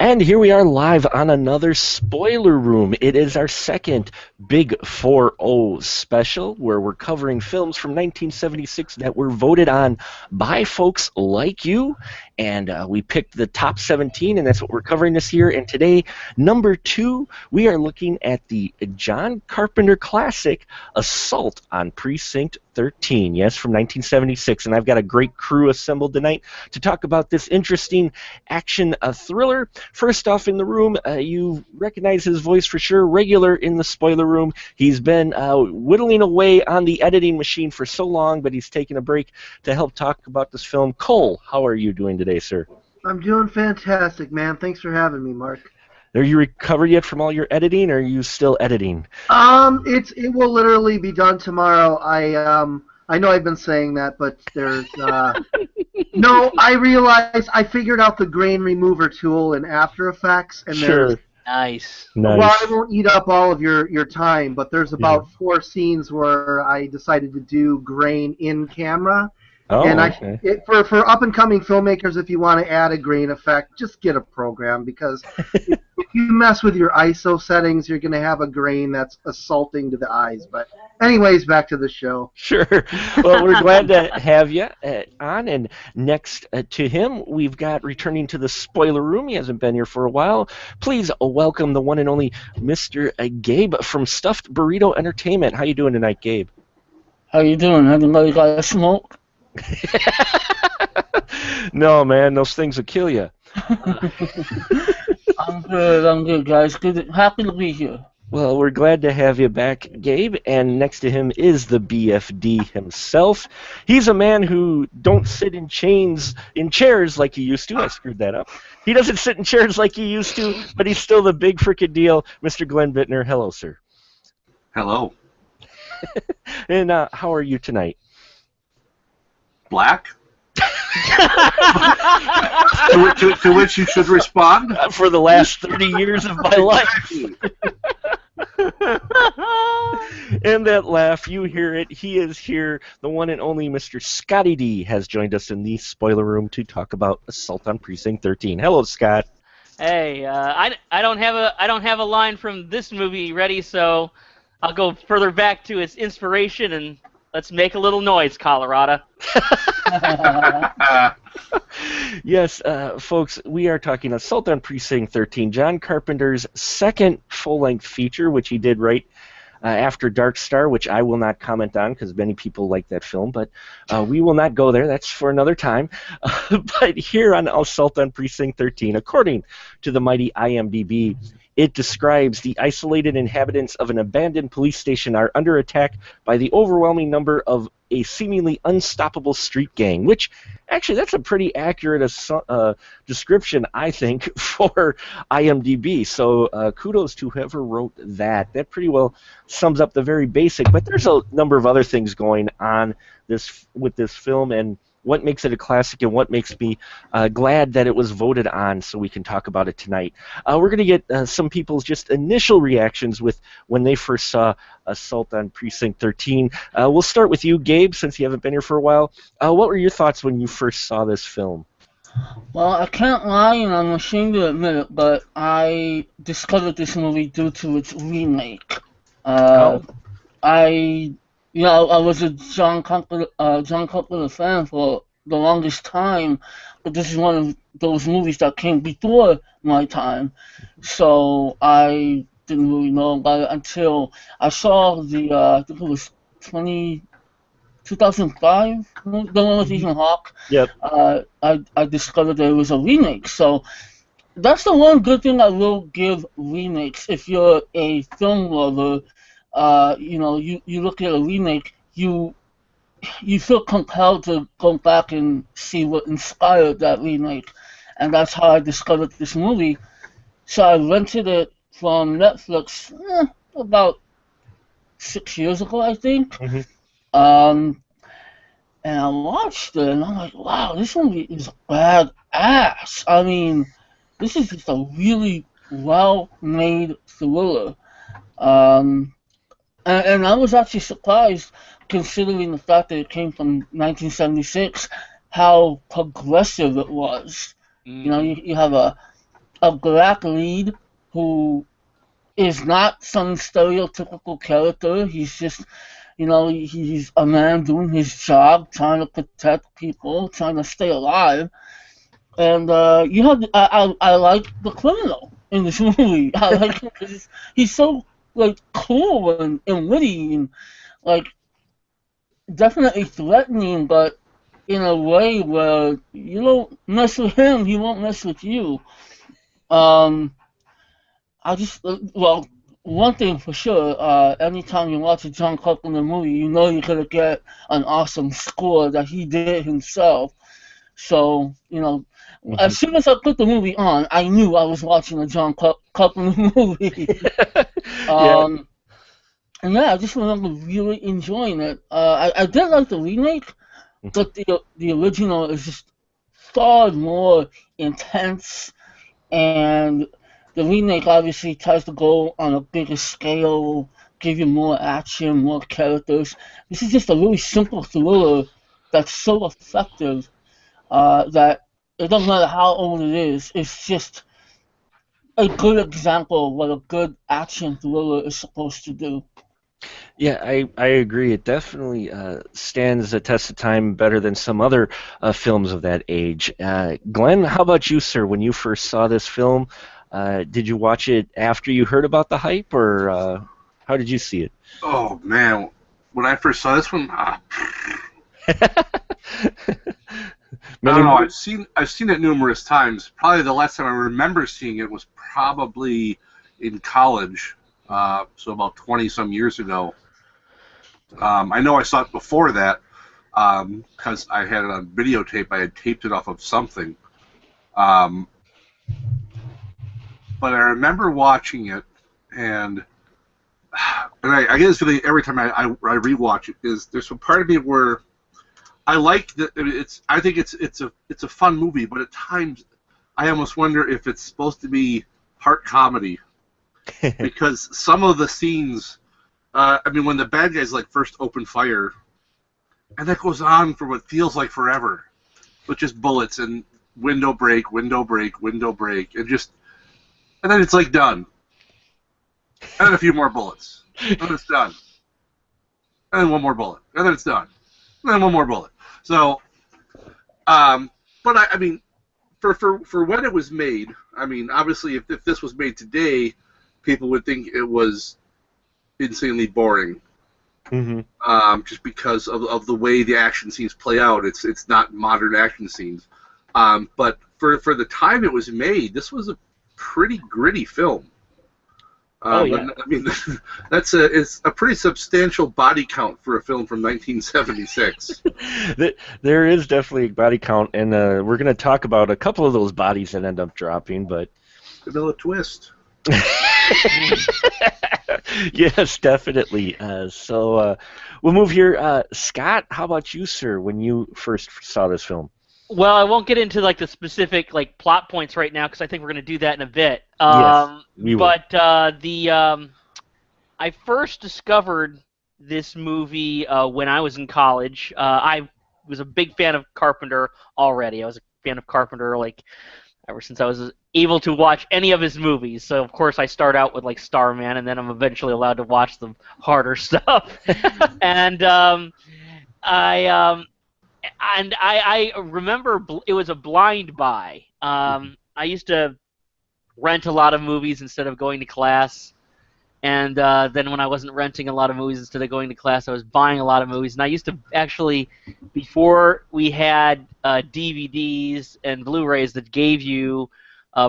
And here we are live on another spoiler room. It is our second Big 4-0 special where we're covering films from 1976 that were voted on by folks like you. And we picked the top 17, and that's what we're covering this year. And today, number 2, we are looking at the John Carpenter classic, Assault on Precinct 13. Yes, from 1976. And I've got a great crew assembled tonight to talk about this interesting action thriller. First off in the room, you recognize his voice for sure, regular in the spoiler room. He's been whittling away on the editing machine for so long, but he's taking a break to help talk about this film. Cole, how are you doing today, sir? I'm doing fantastic, man. Thanks for having me, Mark. Are you recovered yet from all your editing, or are you still editing? It will literally be done tomorrow. I know I've been saying that, but there's no. I realized I figured out the grain remover tool in After Effects, and Sure. Nice. Well, I won't eat up all of your time, but there's about 4 scenes where I decided to do grain in camera. Oh, and okay. For up-and-coming filmmakers, if you want to add a grain effect, just get a program, because if you mess with your ISO settings, you're going to have a grain that's assaulting to the eyes. But anyways, back to the show. Sure. Well, we're glad to have you on. And next to him, we've got returning to the spoiler room. He hasn't been here for a while. Please welcome the one and only Mr. Gabe from Stuffed Burrito Entertainment. How you doing tonight, Gabe? How you doing? Anybody got a smoke? No, man, those things will kill you. I'm good, guys. Happy to be here. Well, we're glad to have you back, Gabe. And next to him is the BFD himself. He's a man who don't sit in chairs like he used to. I screwed that up. He doesn't sit in chairs like he used to, but he's still the big frickin' deal. Mr. Glenn Bittner, hello, sir. Hello. And how are you tonight? Black? to which you should respond? For the last 30 years of my life. And that laugh, you hear it. He is here. The one and only Mr. Scotty D has joined us in the spoiler room to talk about Assault on Precinct 13. Hello, Scott. Hey, I don't have a line from this movie ready, so I'll go further back to its inspiration and let's make a little noise, Colorado. Yes, folks, we are talking Assault on Precinct 13, John Carpenter's second full-length feature, which he did right after Dark Star, which I will not comment on because many people like that film, but we will not go there. That's for another time. But here on Assault on Precinct 13, according to the mighty IMDb, it describes the isolated inhabitants of an abandoned police station are under attack by the overwhelming number of a seemingly unstoppable street gang, which actually that's a pretty accurate description, I think, for IMDb. So kudos to whoever wrote that. That pretty well sums up the very basic, but there's a number of other things going on with this film, and what makes it a classic and what makes me glad that it was voted on so we can talk about it tonight. We're going to get some people's just initial reactions with when they first saw Assault on Precinct 13. We'll start with you, Gabe, since you haven't been here for a while. What were your thoughts when you first saw this film? Well, I can't lie, and I'm ashamed to admit it, but I discovered this movie due to its remake. I was a John Carpenter fan for the longest time, but this is one of those movies that came before my time, so I didn't really know about it until I saw the, I think it was 2005, the one with Ethan Hawke. Yep. I discovered that it was a remake, so that's the one good thing I will give remakes. If you're a film lover, you look at a remake, you feel compelled to go back and see what inspired that remake, and that's how I discovered this movie. So I rented it from Netflix about 6 years ago, I think. Mm-hmm. And I watched it, and I'm like, wow, this movie is badass. I mean, this is just a really well-made thriller. And I was actually surprised, considering the fact that it came from 1976, how progressive it was. You know, you have a a black lead who is not some stereotypical character. He's just, he's a man doing his job, trying to protect people, trying to stay alive. And you have, I like the criminal in this movie. I like him because he's so like cool and witty and like definitely threatening, but in a way where you don't mess with him, he won't mess with you. Um, I just well, one thing for sure, anytime you watch a John Carpenter movie, you know you're gonna get an awesome score that he did himself. So as soon as I put the movie on, I knew I was watching a John Carpenter movie. Yeah. And yeah, I just remember really enjoying it. I did like the remake, but the original is just far more intense, and the remake obviously tries to go on a bigger scale, give you more action, more characters. This is just a really simple thriller that's so effective that it doesn't matter how old it is. It's just a good example of what a good action thriller is supposed to do. Yeah, I agree. It definitely stands the test of time better than some other films of that age. Glenn, how about you, sir? When you first saw this film, did you watch it after you heard about the hype, or how did you see it? Oh man, when I first saw this one, I don't know. I've seen it numerous times. Probably the last time I remember seeing it was probably in college, so about 20 some years ago. I know I saw it before that because I had it on videotape. I had taped it off of something. Um, but I remember watching it, and I get this feeling every time I rewatch it. Is there's some part of me where I like that it's. I think it's a fun movie, but at times I almost wonder if it's supposed to be part comedy because some of the scenes. I mean, when the bad guys like first open fire, and that goes on for what feels like forever, with just bullets and window break, window break, window break, and then it's like done, and then a few more bullets, and then it's done, and then one more bullet, and then it's done, and then one more bullet. So, but I mean, for when it was made, I mean, obviously, if this was made today, people would think it was insanely boring. Mm-hmm. Just because of the way the action scenes play out. It's not modern action scenes. But for the time it was made, this was a pretty gritty film. Oh yeah. I mean, it's a pretty substantial body count for a film from 1976. There is definitely a body count, and we're going to talk about a couple of those bodies that end up dropping, but Vanilla twist. Yes, definitely. So we'll move here. Scott, how about you, sir, when you first saw this film? Well, I won't get into like the specific like plot points right now because I think we're going to do that in a bit. Yes, we will. But I first discovered this movie when I was in college. I was a big fan of Carpenter already. I was a fan of Carpenter like ever since I was able to watch any of his movies. So of course I start out with like Starman, and then I'm eventually allowed to watch the harder stuff. And I remember it was a blind buy. I used to rent a lot of movies instead of going to class. And then when I wasn't renting a lot of movies instead of going to class, I was buying a lot of movies. And I used to actually, before we had DVDs and Blu-rays that gave you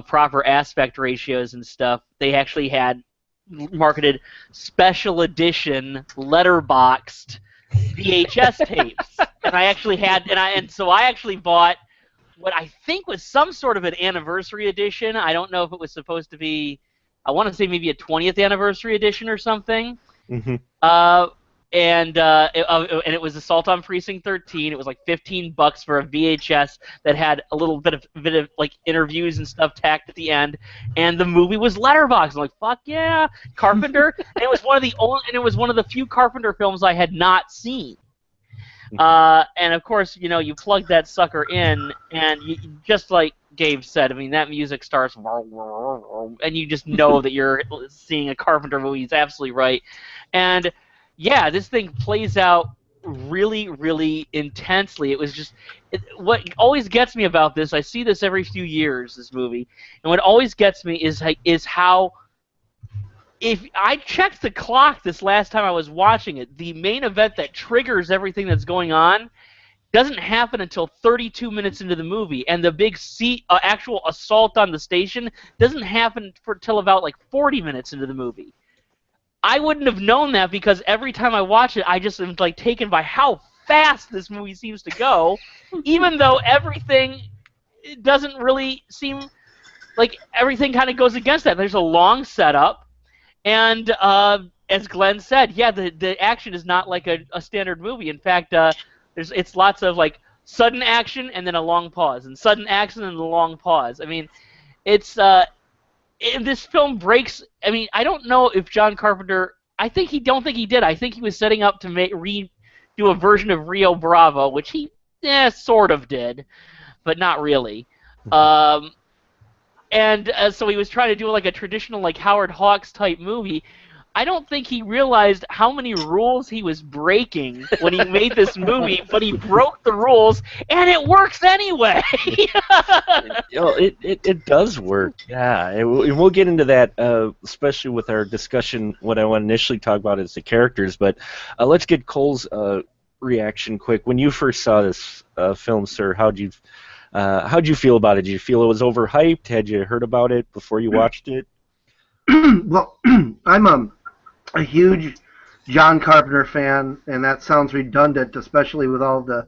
proper aspect ratios and stuff, they actually had marketed special edition letterboxed VHS tapes. And I actually had, so I actually bought what I think was some sort of an anniversary edition. I don't know if it was supposed to be, I want to say maybe a 20th anniversary edition or something. Mm-hmm. And it was Assault on Precinct 13. It was like $15 for a VHS that had a little bit of like interviews and stuff tacked at the end. And the movie was letterboxed. I'm like, fuck yeah, Carpenter. And it was one of the few Carpenter films I had not seen. And of course, you plug that sucker in, and just like Gabe said, I mean, that music starts, and you just know that you're seeing a Carpenter movie. He's absolutely right. And yeah, this thing plays out really, really intensely. It was just what always gets me about this. I see this every few years, this movie, and what always gets me is how, if I checked the clock this last time I was watching it, the main event that triggers everything that's going on doesn't happen until 32 minutes into the movie, and the big actual assault on the station doesn't happen until about like 40 minutes into the movie. I wouldn't have known that because every time I watch it, I just am like taken by how fast this movie seems to go, even though everything doesn't really seem like everything kind of goes against that. There's a long setup, and as Glenn said, yeah, the action is not like a standard movie. In fact, it's lots of like sudden action and then a long pause, and sudden action and a long pause. I mean, it's this film breaks. I mean, I don't know if John Carpenter. Don't think he did. I think he was setting up to do a version of Rio Bravo, which he sort of did, but not really. And so he was trying to do like a traditional like Howard Hawks type movie. I don't think he realized how many rules he was breaking when he made this movie, but he broke the rules, and it works anyway. It does work, yeah. And we'll get into that, especially with our discussion. What I want to initially talk about is the characters, but let's get Cole's reaction quick. When you first saw this film, sir, how'd you feel about it? Did you feel it was overhyped? Had you heard about it before you watched it? Well, I'm a huge John Carpenter fan, and that sounds redundant, especially with all the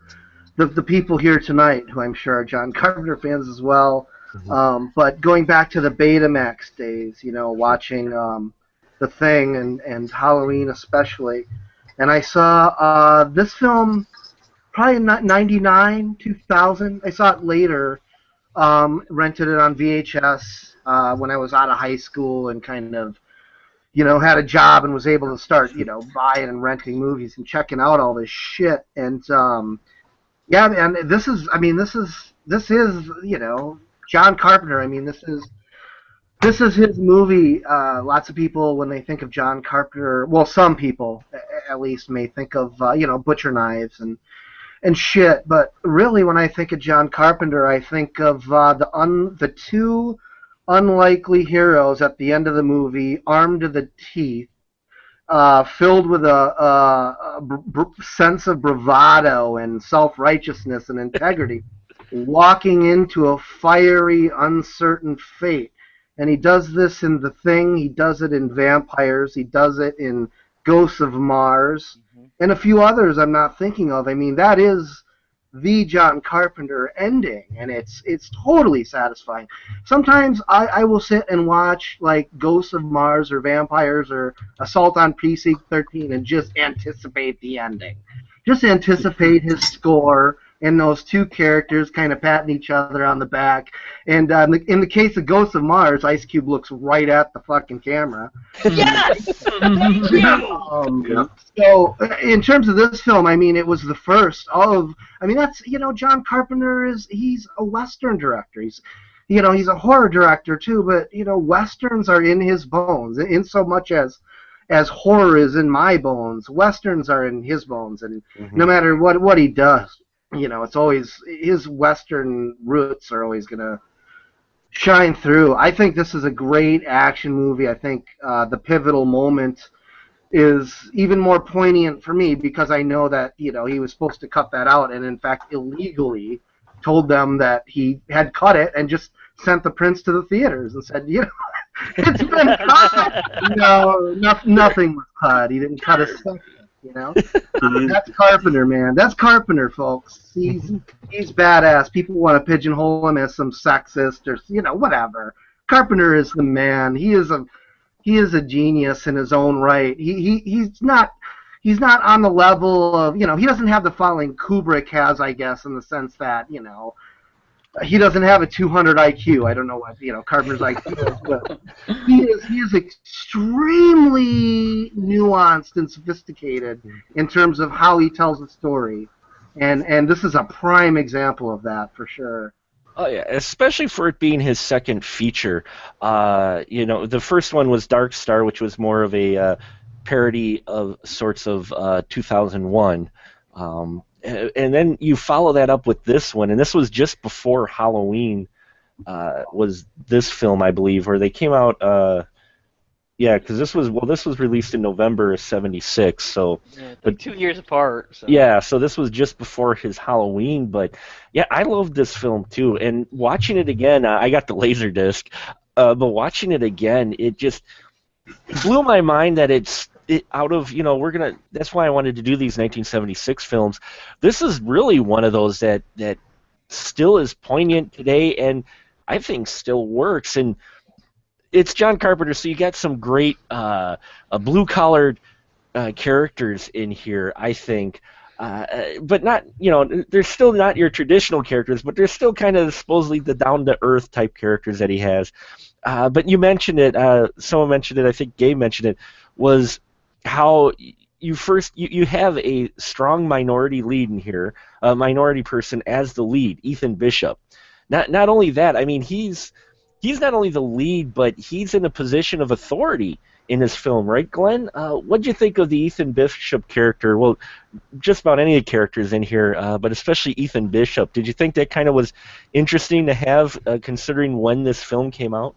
people here tonight, who I'm sure are John Carpenter fans as well. Mm-hmm. But going back to the Betamax days, watching The Thing and Halloween especially, and I saw this film probably in 99, 2000. I saw it later, rented it on VHS when I was out of high school and kind of, had a job and was able to start, buying and renting movies and checking out all this shit. And yeah, man, this is John Carpenter. I mean, this is his movie. Lots of people, when they think of John Carpenter, well, some people at least may think of Butcher Knives and shit. But really, when I think of John Carpenter, I think of the two unlikely heroes at the end of the movie, armed to the teeth, filled with a sense of bravado and self-righteousness and integrity, walking into a fiery, uncertain fate. And he does this in The Thing, he does it in Vampires, he does it in Ghosts of Mars, and a few others I'm not thinking of. I mean, that is the John Carpenter ending, and it's totally satisfying. Sometimes I will sit and watch like Ghosts of Mars or Vampires or Assault on Precinct 13 and just anticipate the ending. Just anticipate his score and those two characters kind of patting each other on the back. And in the case of Ghosts of Mars, Ice Cube looks right at the fucking camera. Yes! So in terms of this film, I mean, it was the first of, I mean, that's, John Carpenter he's a Western director. He's a horror director too, but, Westerns are in his bones, in so much as horror is in my bones. Westerns are in his bones, and no matter what he does, it's always, his Western roots are always going to shine through. I think this is a great action movie. I think the pivotal moment is even more poignant for me because I know that, he was supposed to cut that out and, in fact, illegally told them that he had cut it and just sent the prints to the theaters and said, it's been cut. No, nothing was cut. He didn't cut a second. That's Carpenter, man. That's Carpenter, folks. He's badass. People want to pigeonhole him as some sexist or whatever. Carpenter is the man. He is a genius in his own right. He's not on the level of he doesn't have the following Kubrick has, I guess, in the sense that he doesn't have a 200 IQ. I don't know what Carpenter's IQ is, but he is extremely nuanced and sophisticated in terms of how he tells a story. And this is a prime example of that for sure. Oh yeah, especially for it being his second feature. The first one was Dark Star, which was more of a parody of sorts of 2001. And then you follow that up with this one, and this was just before Halloween. Was this film, I believe, where they came out? Yeah, because this was released in November of '76. So, Yeah, it's but like 2 years apart. So. yeah, so this was just before his Halloween, but yeah, I loved this film too. And watching it again, I got the Laserdisc, but watching it again, it blew my mind that out of that's why I wanted to do these 1976 films. This is really one of those that still is poignant today, and I think still works. And it's John Carpenter, so you got some great blue collared characters in here, I think. But not, they're still not your traditional characters, but they're still kind of supposedly the down to earth type characters that he has. But you mentioned it, someone mentioned it, I think Gabe mentioned it, was how you have a strong minority lead in here, a minority person as the lead, Ethan Bishop. Not only that, I mean he's not only the lead, but he's in a position of authority in this film, right, Glenn? What did you think of the Ethan Bishop character? Well, just about any of the characters in here, but especially Ethan Bishop. Did you think that kind of was interesting to have, considering when this film came out?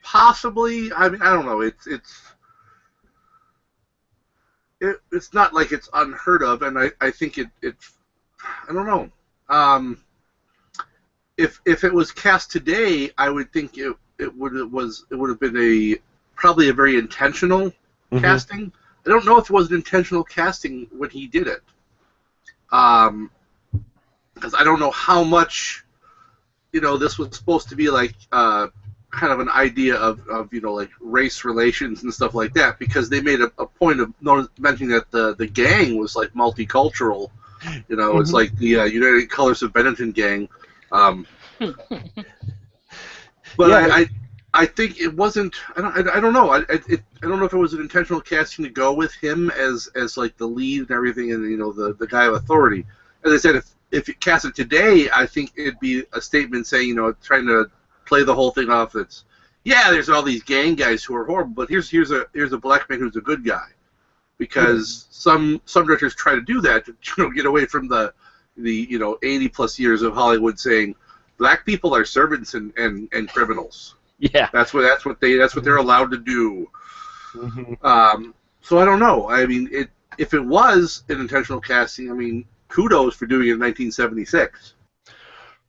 Possibly. I mean, I don't know. It's not like it's unheard of, and I think it I don't know. If it was cast today, I would think it would have been probably a very intentional casting. I don't know if it was an intentional casting when he did it, because I don't know how much this was supposed to be like kind of an idea of like race relations and stuff like that, because they made a point of mentioning that the gang was like multicultural. It's like the United Colors of Benetton gang. But Yeah. I think it wasn't. I don't know. I don't know if it was an intentional casting to go with him as like the lead and everything, and the guy of authority. As I said, if you cast it today, I think it'd be a statement saying, trying to play the whole thing off. That's there's all these gang guys who are horrible, but here's a black man who's a good guy, because some directors try to do that to get away from the 80 plus years of Hollywood saying black people are servants and criminals. Yeah, that's what they're allowed to do. So I don't know. I mean, if it was an intentional casting, I mean, kudos for doing it in 1976.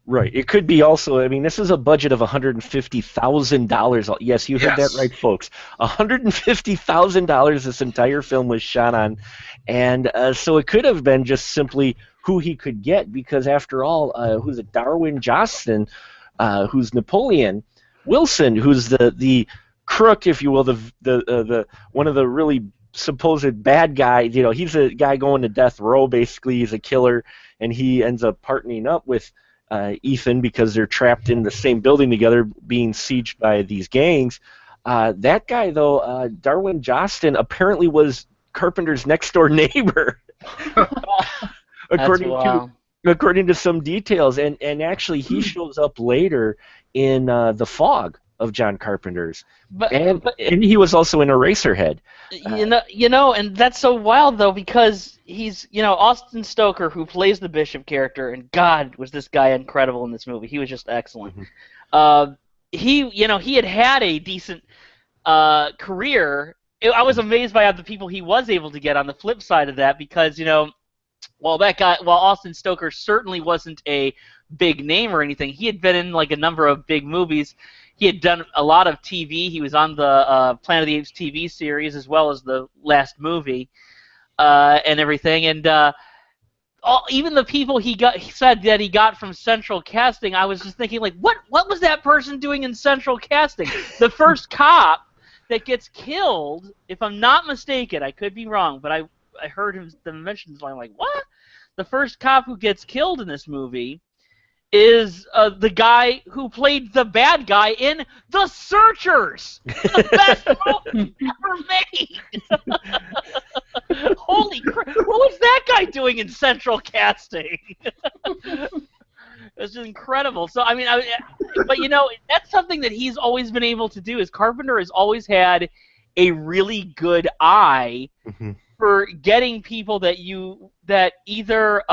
Right. It could be also, I mean, this is a budget of $150,000. Yes, you heard that right, folks. $150,000 this entire film was shot on. And so it could have been just simply who he could get, because after all, who's it? Darwin Jostin, who's Napoleon, Wilson, who's the crook, if you will, the one of the really supposed bad guys. He's a guy going to death row, basically. He's a killer, and he ends up partnering up with Ethan because they're trapped in the same building together, being sieged by these gangs. That guy, though, Darwin Jostin, apparently was Carpenter's next door neighbor, according to some details. And actually, he shows up later in The Fog of John Carpenter's, and he was also in Eraserhead. And that's so wild though, because he's Austin Stoker, who plays the Bishop character, and God, was this guy incredible in this movie. He was just excellent. He had a decent career. I was amazed by the people he was able to get on the flip side of that, because while Austin Stoker certainly wasn't a big name or anything, he had been in like a number of big movies. He had done a lot of TV. He was on the Planet of the Apes TV series, as well as the last movie and everything. And even the people he said that he got from Central Casting, I was just thinking, like, what was that person doing in Central Casting? The first cop that gets killed, if I'm not mistaken, I could be wrong, but I heard him mention, so I'm like, what? The first cop who gets killed in this movie is the guy who played the bad guy in The Searchers, the best movie ever made. Holy crap! What was that guy doing in Central Casting? It's just incredible. So I mean, but that's something that he's always been able to do. Is Carpenter has always had a really good eye for getting people that either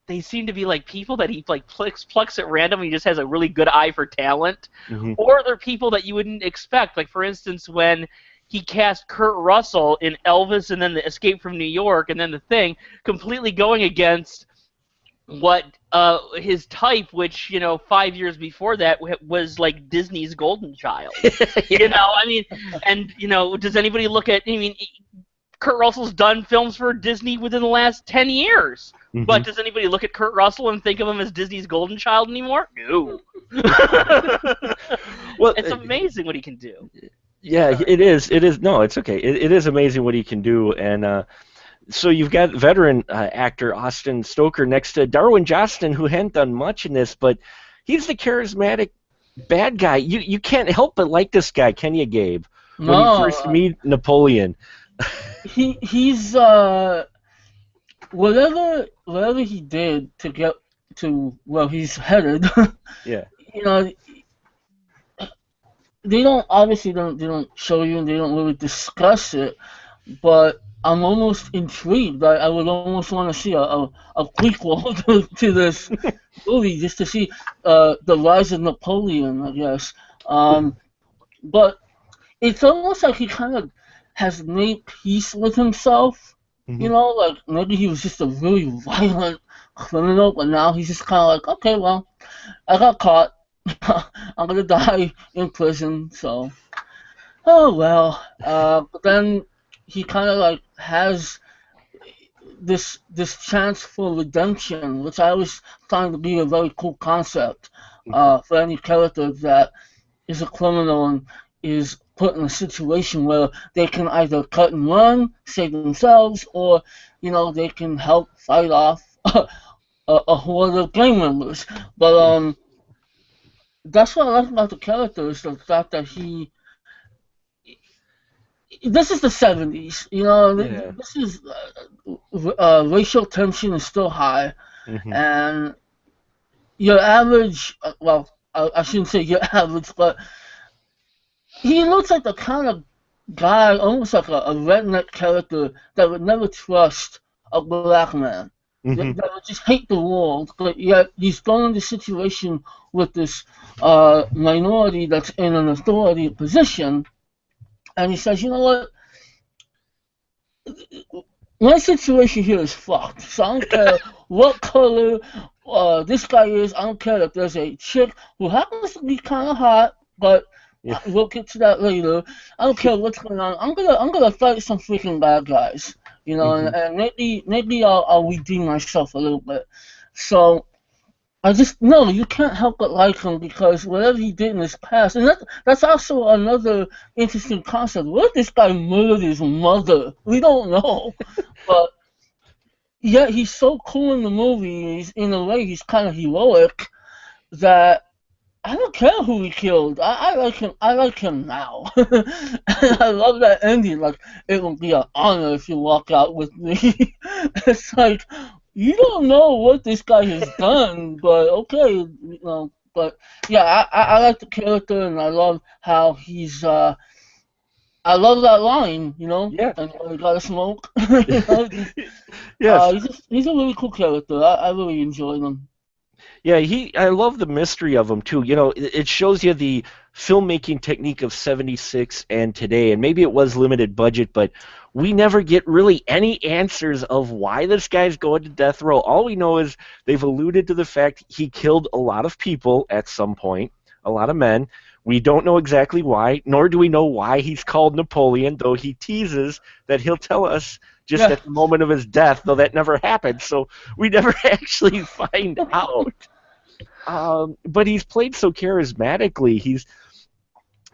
they seem to be like people that he like plucks at random. And he just has a really good eye for talent, or they're people that you wouldn't expect. Like for instance, when he cast Kurt Russell in Elvis, and then the Escape from New York, and then The Thing, completely going against what his type, which 5 years before that was like Disney's golden child. I mean, and does anybody look at? I mean, Kurt Russell's done films for Disney within the last 10 years. But does anybody look at Kurt Russell and think of him as Disney's golden child anymore? No. Well, it's amazing what he can do. Yeah, it is. It is. No, it's okay. It is amazing what he can do. And so you've got veteran actor Austin Stoker next to Darwin Jostin, who hadn't done much in this, but he's the charismatic bad guy. You can't help but like this guy, can you, Gabe? When you first meet Napoleon. He's whatever he did to get to where he's headed. Yeah. They don't show you, and they don't really discuss it, but I'm almost intrigued. I would almost want to see a prequel to this movie, just to see the rise of Napoleon, I guess. But it's almost like he kind of has made peace with himself. Like maybe he was just a really violent criminal, but now he's just kind of like, okay, well, I got caught. I'm gonna die in prison, so oh well. But then he kind of like has this chance for redemption, which I always find to be a very cool concept for any character that is a criminal and is put in a situation where they can either cut and run, save themselves, or they can help fight off a horde of gang members. But that's what I like about the character, is the fact that this is the 70s, this is racial tension is still high, and your average, well, I shouldn't say your average, but he looks like the kind of guy, almost like a redneck character that would never trust a black man. That would just hate the world, but yet he's thrown in this situation with this minority that's in an authority position, and he says, you know what, my situation here is fucked, so I don't care what color this guy is, I don't care if there's a chick who happens to be kind of hot, but we'll get to that later. I don't care what's going on. I'm gonna fight some freaking bad guys, and maybe I'll redeem myself a little bit. So I just you can't help but like him, because whatever he did in his past, and that's also another interesting concept. What if this guy murdered his mother? We don't know, but yet he's so cool in the movie. In a way, he's kind of heroic that I don't care who he killed. I like him. I like him now. And I love that ending. Like, it will be an honor if you walk out with me. It's like, you don't know what this guy has done, but okay, But yeah, I like the character, and I love how he's. I love that line, Yeah. And you gotta smoke. Yes. He's a really cool character. I really enjoyed him. Yeah, I love the mystery of him too. It shows you the filmmaking technique of '76 and today, and maybe it was limited budget, but we never get really any answers of why this guy's going to death row. All we know is they've alluded to the fact he killed a lot of people at some point, a lot of men. We don't know exactly why, nor do we know why he's called Napoleon, though he teases that he'll tell us just at the moment of his death, though that never happened, so we never actually find out. But he's played so charismatically.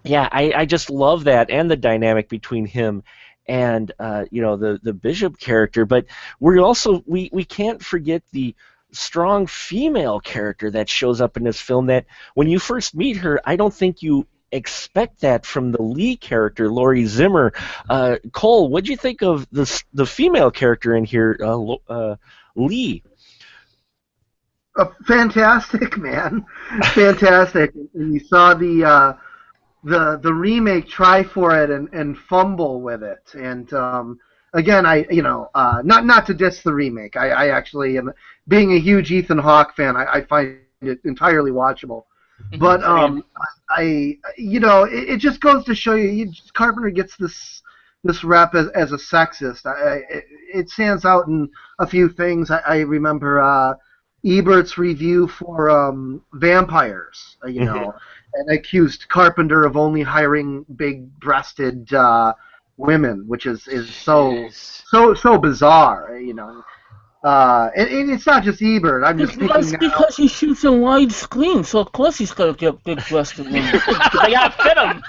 I just love that, and the dynamic between him and the Bishop character. But we can't forget the strong female character that shows up in this film that when you first meet her, I don't think you expect that from the lead character, Laurie Zimmer. Cole, what'd you think of the female character in here, Lee? Fantastic, man, fantastic. And you saw the remake try for it and fumble with it. And again, not to diss the remake. I actually am, being a huge Ethan Hawke fan. I find it entirely watchable. But it just goes to show you, Carpenter gets this rep as a sexist. It stands out in a few things. I remember Ebert's review for Vampires. And accused Carpenter of only hiring big-breasted women, which is so bizarre. And it's not just Ebert. I'm just thinking That's because he shoots in widescreen, so of course he's got to get big-breasted women. They gotta fit them.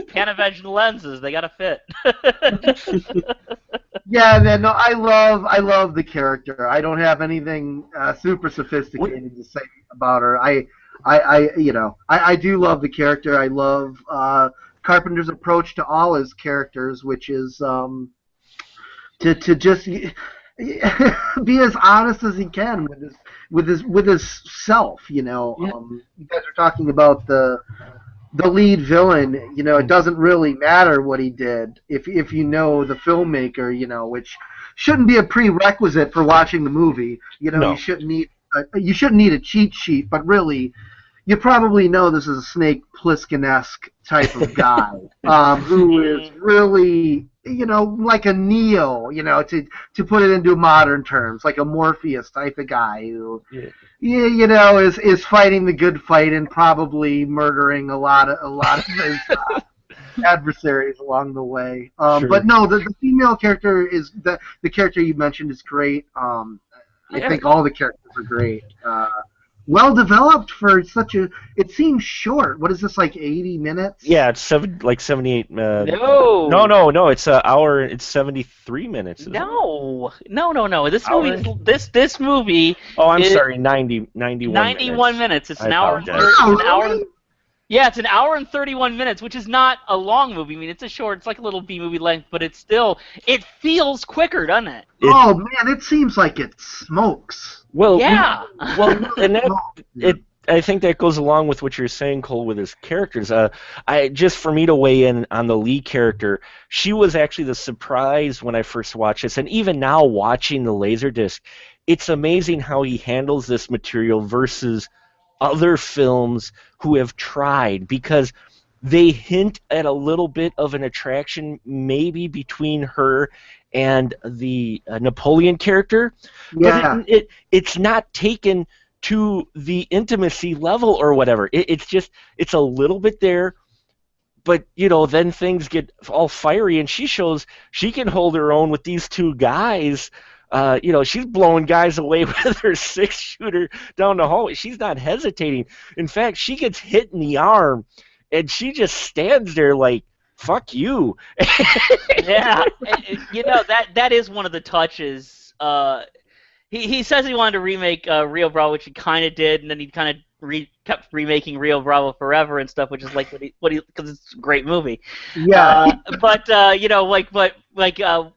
Panavision lenses, they gotta fit. Yeah, no, I love the character. I don't have anything super sophisticated to say about her. I do love the character. I love Carpenter's approach to all his characters, which is to just be as honest as he can with his self. You guys are talking about the lead villain. It doesn't really matter what he did if you know the filmmaker. Which shouldn't be a prerequisite for watching the movie. No. You shouldn't need a cheat sheet, but really, you probably know this is a Snake Plissken-esque type of guy who is really, like a Neo, to put it into modern terms, like a Morpheus type of guy who, is fighting the good fight and probably murdering a lot of his adversaries along the way. Sure. But no, the female character is the character you mentioned is great. I think all the characters are great. Well developed for such a. It seems short. What is this, like 80 minutes? Yeah, it's 78. No. No. It's an hour. It's 73 minutes. Isn't it? No. This Hour? movie. This movie. Oh, I'm is sorry. 91 91 minutes. It's I an hour. apologize. Oh, It's an hour. really? Yeah, it's an hour and 31 minutes, which is not a long movie. I mean, it's like a little B-movie length, but it feels quicker, doesn't it? Oh man, it seems like it smokes. Well, Yeah. And I think that goes along with what you're saying, Cole, with his characters. Just for me to weigh in on the Lee character, she was actually the surprise when I first watched this, and even now watching the Laserdisc, it's amazing how he handles this material versus other films who have tried, because they hint at a little bit of an attraction maybe between her and the Napoleon character, Yeah. but it's not taken to the intimacy level or whatever. It's a little bit there, but then things get all fiery, and she shows she can hold her own with these two guys. She's blowing guys away with her 6-shooter down the hallway. She's not hesitating. In fact, she gets hit in the arm, and she just stands there like, fuck you. Yeah. That is one of the touches. He says he wanted to remake Rio Bravo, which he kind of did, and then he kind of kept remaking Rio Bravo Forever and stuff, which is like because it's a great movie. Yeah.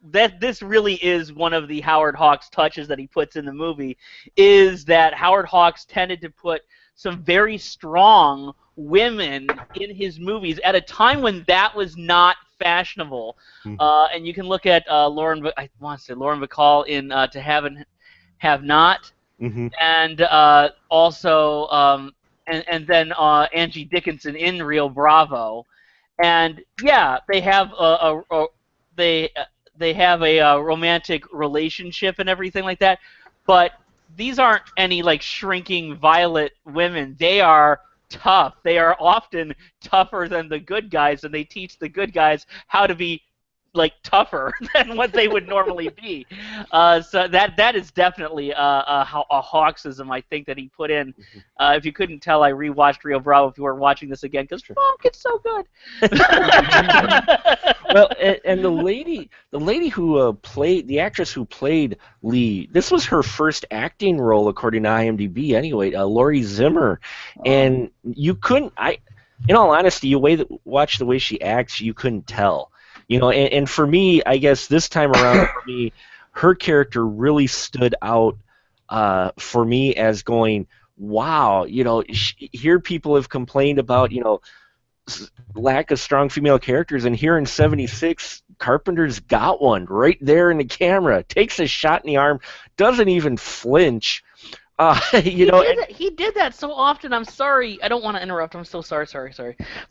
That this really is one of the Howard Hawks touches that he puts in the movie, is that Howard Hawks tended to put some very strong women in his movies at a time when that was not fashionable. And you can look at Lauren Bacall in To Have and Have Not. Mm-hmm. And also, and then Angie Dickinson in Rio Bravo, and yeah, they have they have a romantic relationship and everything like that, but these aren't any like shrinking violet women. They are tough. They are often tougher than the good guys, and they teach the good guys how to be like tougher than what they would normally be. So that is definitely a Hawksism, I think, that he put in. If you couldn't tell, I rewatched Rio Bravo if you were watching this again because fuck, it's so good. Well, and the lady who played the actress who played Lee, this was her first acting role according to IMDb. Anyway, Lori Zimmer, and you couldn't. In all honesty, watch the way she acts, you couldn't tell. You know, and for me, I guess this time around, for me, her character really stood out for me as going, wow. You know, here people have complained about, you know, lack of strong female characters, and here in '76, Carpenter's got one right there in the camera. Takes a shot in the arm, doesn't even flinch. He did that so often. I'm sorry. I don't want to interrupt. I'm so sorry.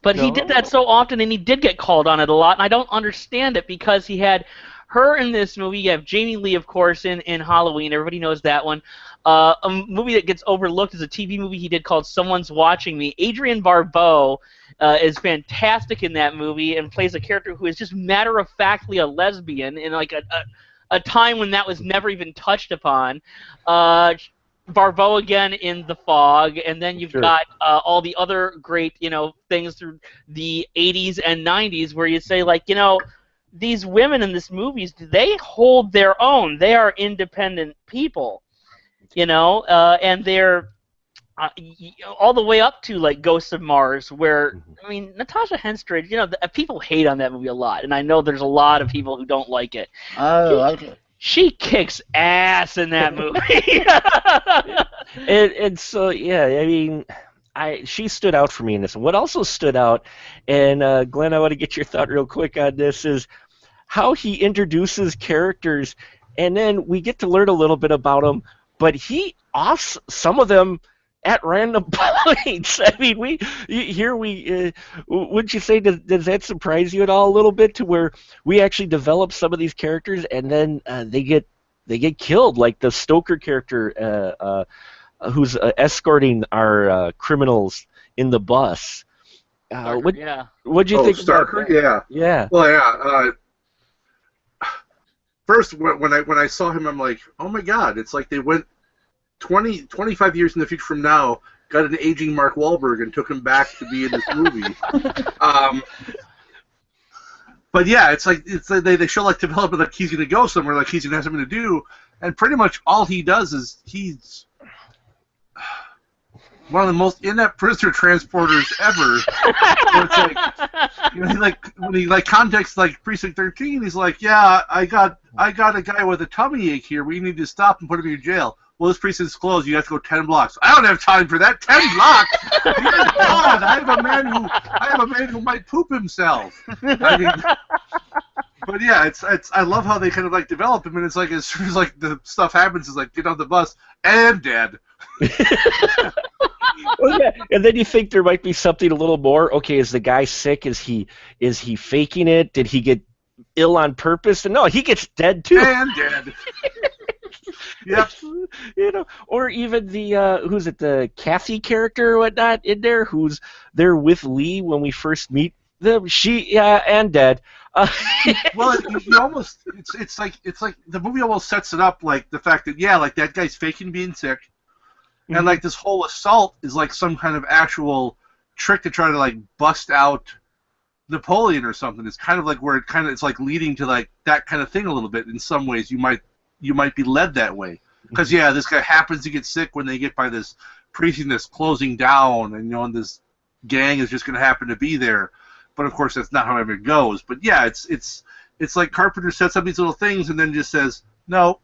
But he did that so often, and he did get called on it a lot, and I don't understand it because he had her in this movie. You have Jamie Lee, of course, in Halloween. Everybody knows that one. A movie that gets overlooked is a TV movie he did called Someone's Watching Me. Adrienne Barbeau is fantastic in that movie and plays a character who is just matter-of-factly a lesbian in like a time when that was never even touched upon. Barbeau again in The Fog, and then you've got all the other great, you know, things through the 80s and 90s where you say, like, you know, these women in these movies, they hold their own. They are independent people, you know, and they're all the way up to, like, Ghosts of Mars, where, I mean, Natasha Henstridge, you know, people hate on that movie a lot, and I know there's a lot of people who don't like it. I like it. She kicks ass in that movie. and so, yeah, I mean, she stood out for me in this. What also stood out, and Glenn, I want to get your thought real quick on this, is how he introduces characters, and then we get to learn a little bit about them, but he offs some of them at random points. I mean, would you say, does that surprise you at all a little bit, to where we actually develop some of these characters and then they get killed, like the Stoker character who's escorting our criminals in the bus. What'd you think Starker? about that? Yeah. Well, yeah. First, when I saw him, I'm like, oh my God! It's like they went 25 years in the future from now, got an aging Mark Wahlberg and took him back to be in this movie. But yeah, it's like they show like development, like he's gonna go somewhere, like he's gonna have something to do, and pretty much all he does is he's one of the most inept prisoner transporters ever. So it's like, you know, when he contacts like Precinct 13, he's like, yeah, I got a guy with a tummy ache here. We need to stop and put him in jail. Well, this precinct's closed. You have to go 10 blocks. I don't have time for that. 10 blocks. Dear God, I have a man who might poop himself. I mean, but yeah, it's I love how they kind of like develop him, and it's like as soon as like the stuff happens, it's like get on the bus and dead. Well, yeah, and then you think there might be something a little more. Okay, is the guy sick? Is he faking it? Did he get ill on purpose? And no, he gets dead too. And dead. Yep. You know, or even the Kathy character or whatnot in there, who's there with Lee when we first meet them. And dead. Well, you almost it's like the movie almost sets it up like the fact that like that guy's faking being sick, and like this whole assault is like some kind of actual trick to try to like bust out Napoleon or something. It's kind of like where it's like leading to like that kind of thing a little bit. In some ways, you might be led that way. Because, this guy happens to get sick when they get by this precinct that's closing down, and, and this gang is just going to happen to be there. But, of course, that's not how it goes. But, yeah, it's like Carpenter sets up these little things and then just says, no.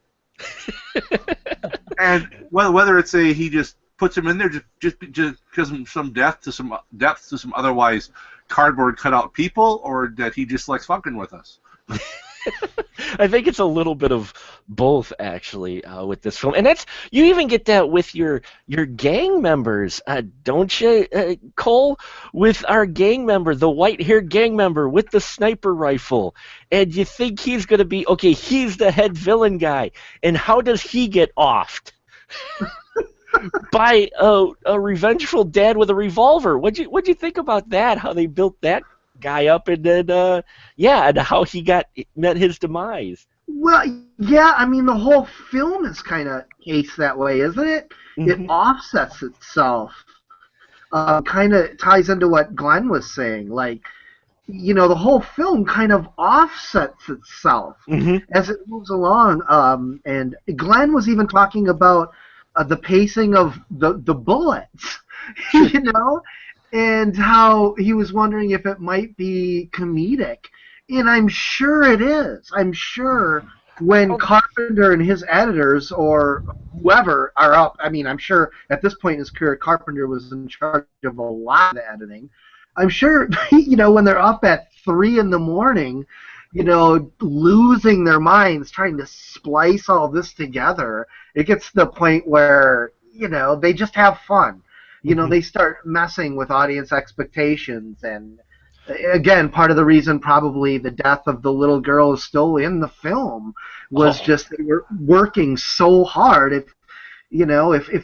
And whether it's he just puts him in there just because of some depth to some otherwise cardboard cutout people, or that he just likes fucking with us. I think it's a little bit of both, actually, with this film, and you even get that with your gang members, don't you, Cole? With our gang member, the white-haired gang member with the sniper rifle, and you think he's going to be he's the head villain guy, and how does he get offed? By a revengeful dad with a revolver. What'd you think about that? How they built that guy up, and then and how he met his demise. Well, yeah, I mean, the whole film is kind of case that way, isn't it? It Mhm. offsets itself. Kind of ties into what Glenn was saying. Like, the whole film kind of offsets itself Mhm. as it moves along. And Glenn was even talking about the pacing of the bullets, Sure. and how he was wondering if it might be comedic. And I'm sure it is. I'm sure when Oh, Carpenter and his editors or whoever are up, I mean, I'm sure at this point in his career, Carpenter was in charge of a lot of the editing. I'm sure, when they're up at 3 in the morning, losing their minds trying to splice all this together, it gets to the point where, they just have fun. mhm. They start messing with audience expectations. And again, part of the reason probably the death of the little girl is still in the film was Oh, just they were working so hard. If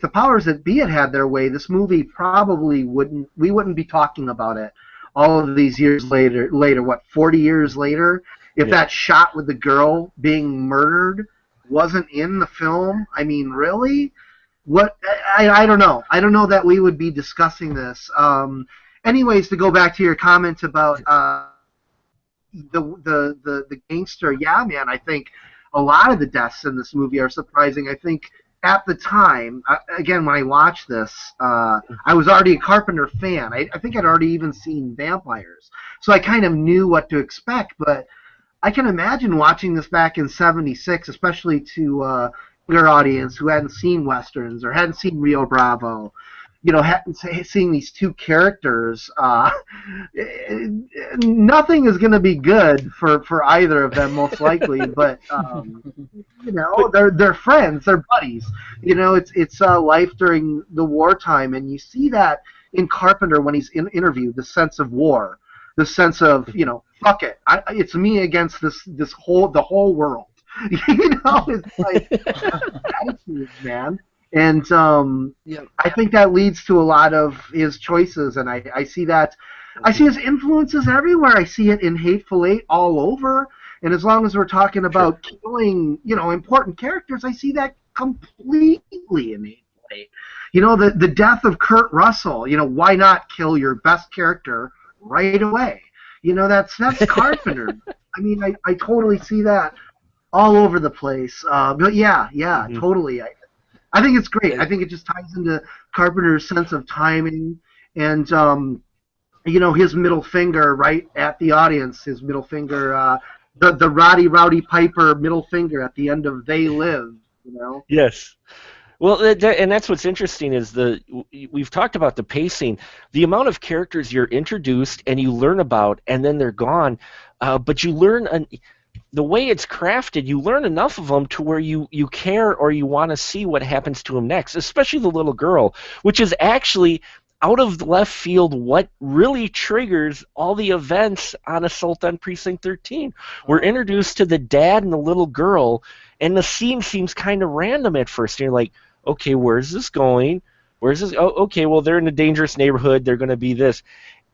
the powers that be had had their way, this movie probably we wouldn't be talking about it all of these years later, what, 40 years later, if yeah. that shot with the girl being murdered wasn't in the film. I mean, really? What? I don't know. I don't know that we would be discussing this. Anyways, to go back to your comment about the gangster, yeah, man, I think a lot of the deaths in this movie are surprising. I think at the time, again, when I watched this, I was already a Carpenter fan. I think I'd already even seen Vampires, so I kind of knew what to expect. But I can imagine watching this back in '76, especially to younger audience who hadn't seen westerns or hadn't seen Rio Bravo. Seeing these two characters, nothing is going to be good for either of them, most likely. But But they're friends, they're buddies. It's life during the wartime, and you see that in Carpenter when he's interviewed. The sense of war, the sense of fuck it, it's me against the whole world. It's like attitude, man. And yeah. I think that leads to a lot of his choices, and I see that. I see his influences everywhere. I see it in Hateful Eight all over. And as long as we're talking Sure. about killing, important characters, I see that completely in Hateful Eight. The death of Kurt Russell. Why not kill your best character right away? That's Carpenter. I mean, I totally see that all over the place. But yeah, Mhm. totally. I think it's great. Yeah. I think it just ties into Carpenter's sense of timing and his middle finger right at the audience. His middle finger, the Roddy Rowdy Piper middle finger at the end of They Live. Yes. Well, and that's what's interesting is we've talked about the pacing, the amount of characters you're introduced and you learn about, and then they're gone. But you learn the way it's crafted. You learn enough of them to where you care or you want to see what happens to him next. Especially the little girl, which is actually out of left field what really triggers all the events on Assault on Precinct 13. We're introduced to the dad and the little girl, and the scene seems kind of random at first. And you're like, okay, where's this going? Where's this? Oh, okay, well, they're in a dangerous neighborhood. They're going to be this.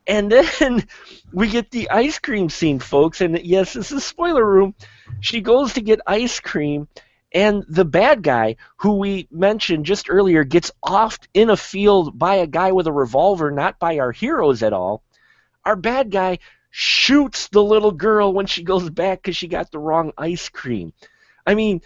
And then we get the ice cream scene, folks. And yes, this is spoiler room. She goes to get ice cream, and the bad guy, who we mentioned just earlier, gets offed in a field by a guy with a revolver, not by our heroes at all. Our bad guy shoots the little girl when she goes back because she got the wrong ice cream. I mean,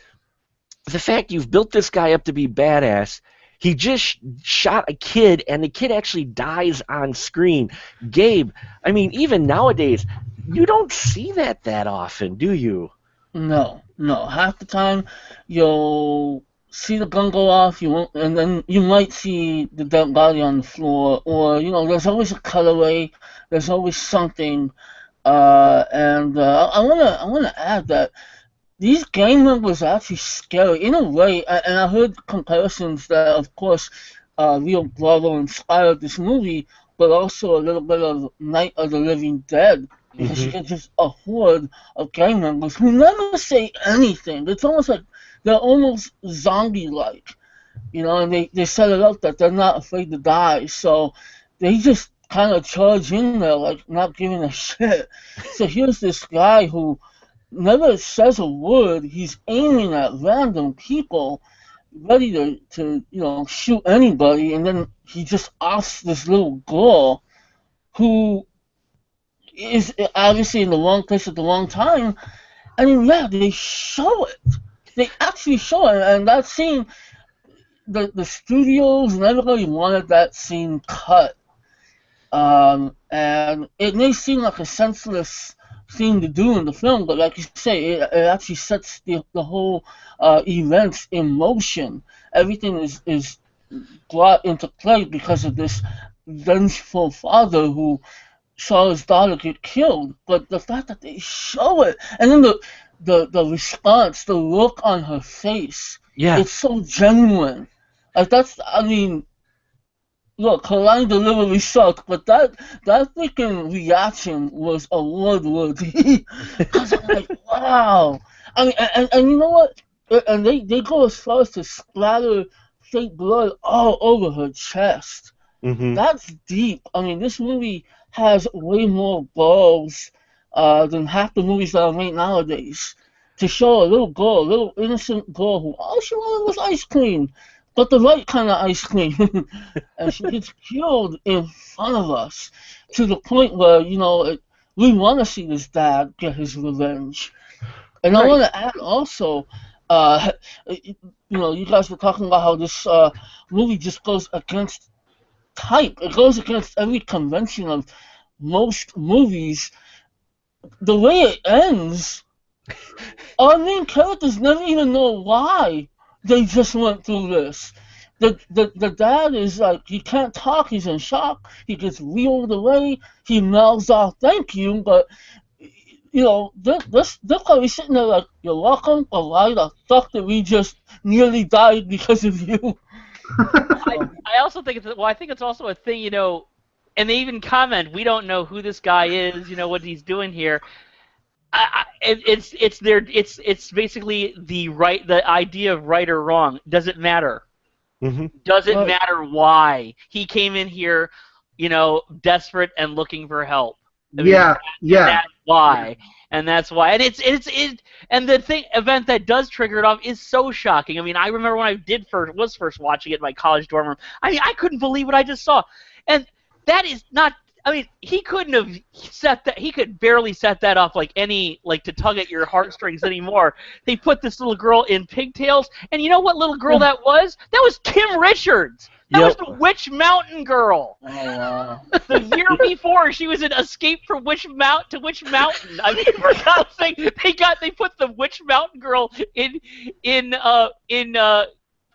the fact you've built this guy up to be badass, he just shot a kid, and the kid actually dies on screen. Gabe, I mean, even nowadays, you don't see that often, do you? No, no. Half the time, you'll see the gun go off, you won't, and then you might see the dead body on the floor, or there's always a cutaway. There's always something. And I wanna add that these gang members are actually scary in a way, and I heard comparisons that, of course, Rio Bravo inspired this movie, but also a little bit of Night of the Living Dead, because you Mm-hmm. get just a horde of gang members who never say anything. It's almost like they're almost zombie-like, and they set it up that they're not afraid to die, so they just kind of charge in there like not giving a shit. So here's this guy who never says a word. He's aiming at random people, ready to shoot anybody, and then he just offs this little girl who is obviously in the wrong place at the wrong time. I mean, yeah, they show it. They actually show it, and that scene, the studios and everybody wanted that scene cut. And it may seem like a senseless thing to do in the film, but like you say, it actually sets the whole events in motion. Everything is brought into play because of this vengeful father who saw his daughter get killed. But the fact that they show it, and then the response, the look on her face, Yeah. it's so genuine. Like I mean, look, her line delivery sucked, but that freaking reaction was award worthy. Cause I'm like, wow. I mean, and you know what? And they go as far as to splatter fake blood all over her chest. Mm-hmm. That's deep. I mean, this movie has way more balls than half the movies that are made nowadays. To show a little girl, a little innocent girl who all she wanted was ice cream, but the right kind of ice cream, and she gets killed in front of us, to the point where we want to see this dad get his revenge. And I Right. want to add also, you guys were talking about how this movie just goes against type. It goes against every convention of most movies. The way it ends, our main characters never even know why they just went through this. The dad is like, he can't talk, he's in shock, he gets wheeled away, he mouths off thank you, but they're probably sitting there like, you're welcome, but why the fuck did we just nearly die because of you? I also think I think it's also a thing, and they even comment, we don't know who this guy is, what he's doing here. It's basically the idea of right or wrong. Does it matter? Mm-hmm. Does it Right. matter why he came in here, desperate and looking for help? I mean, Yeah, yeah. That's why, and that's why, and and the event that does trigger it off is so shocking. I mean, I remember when I was first watching it in my college dorm room. I mean, I couldn't believe what I just saw, and that is not. I mean, he couldn't have set that. He could barely set that up to tug at your heartstrings anymore. They put this little girl in pigtails, and you know what little girl that was? That was Kim Richards. That was Yep. the Witch Mountain girl. Oh, wow. The year before, she was in Escape from Witch Mountain. I mean, for God's sake, they put the Witch Mountain girl in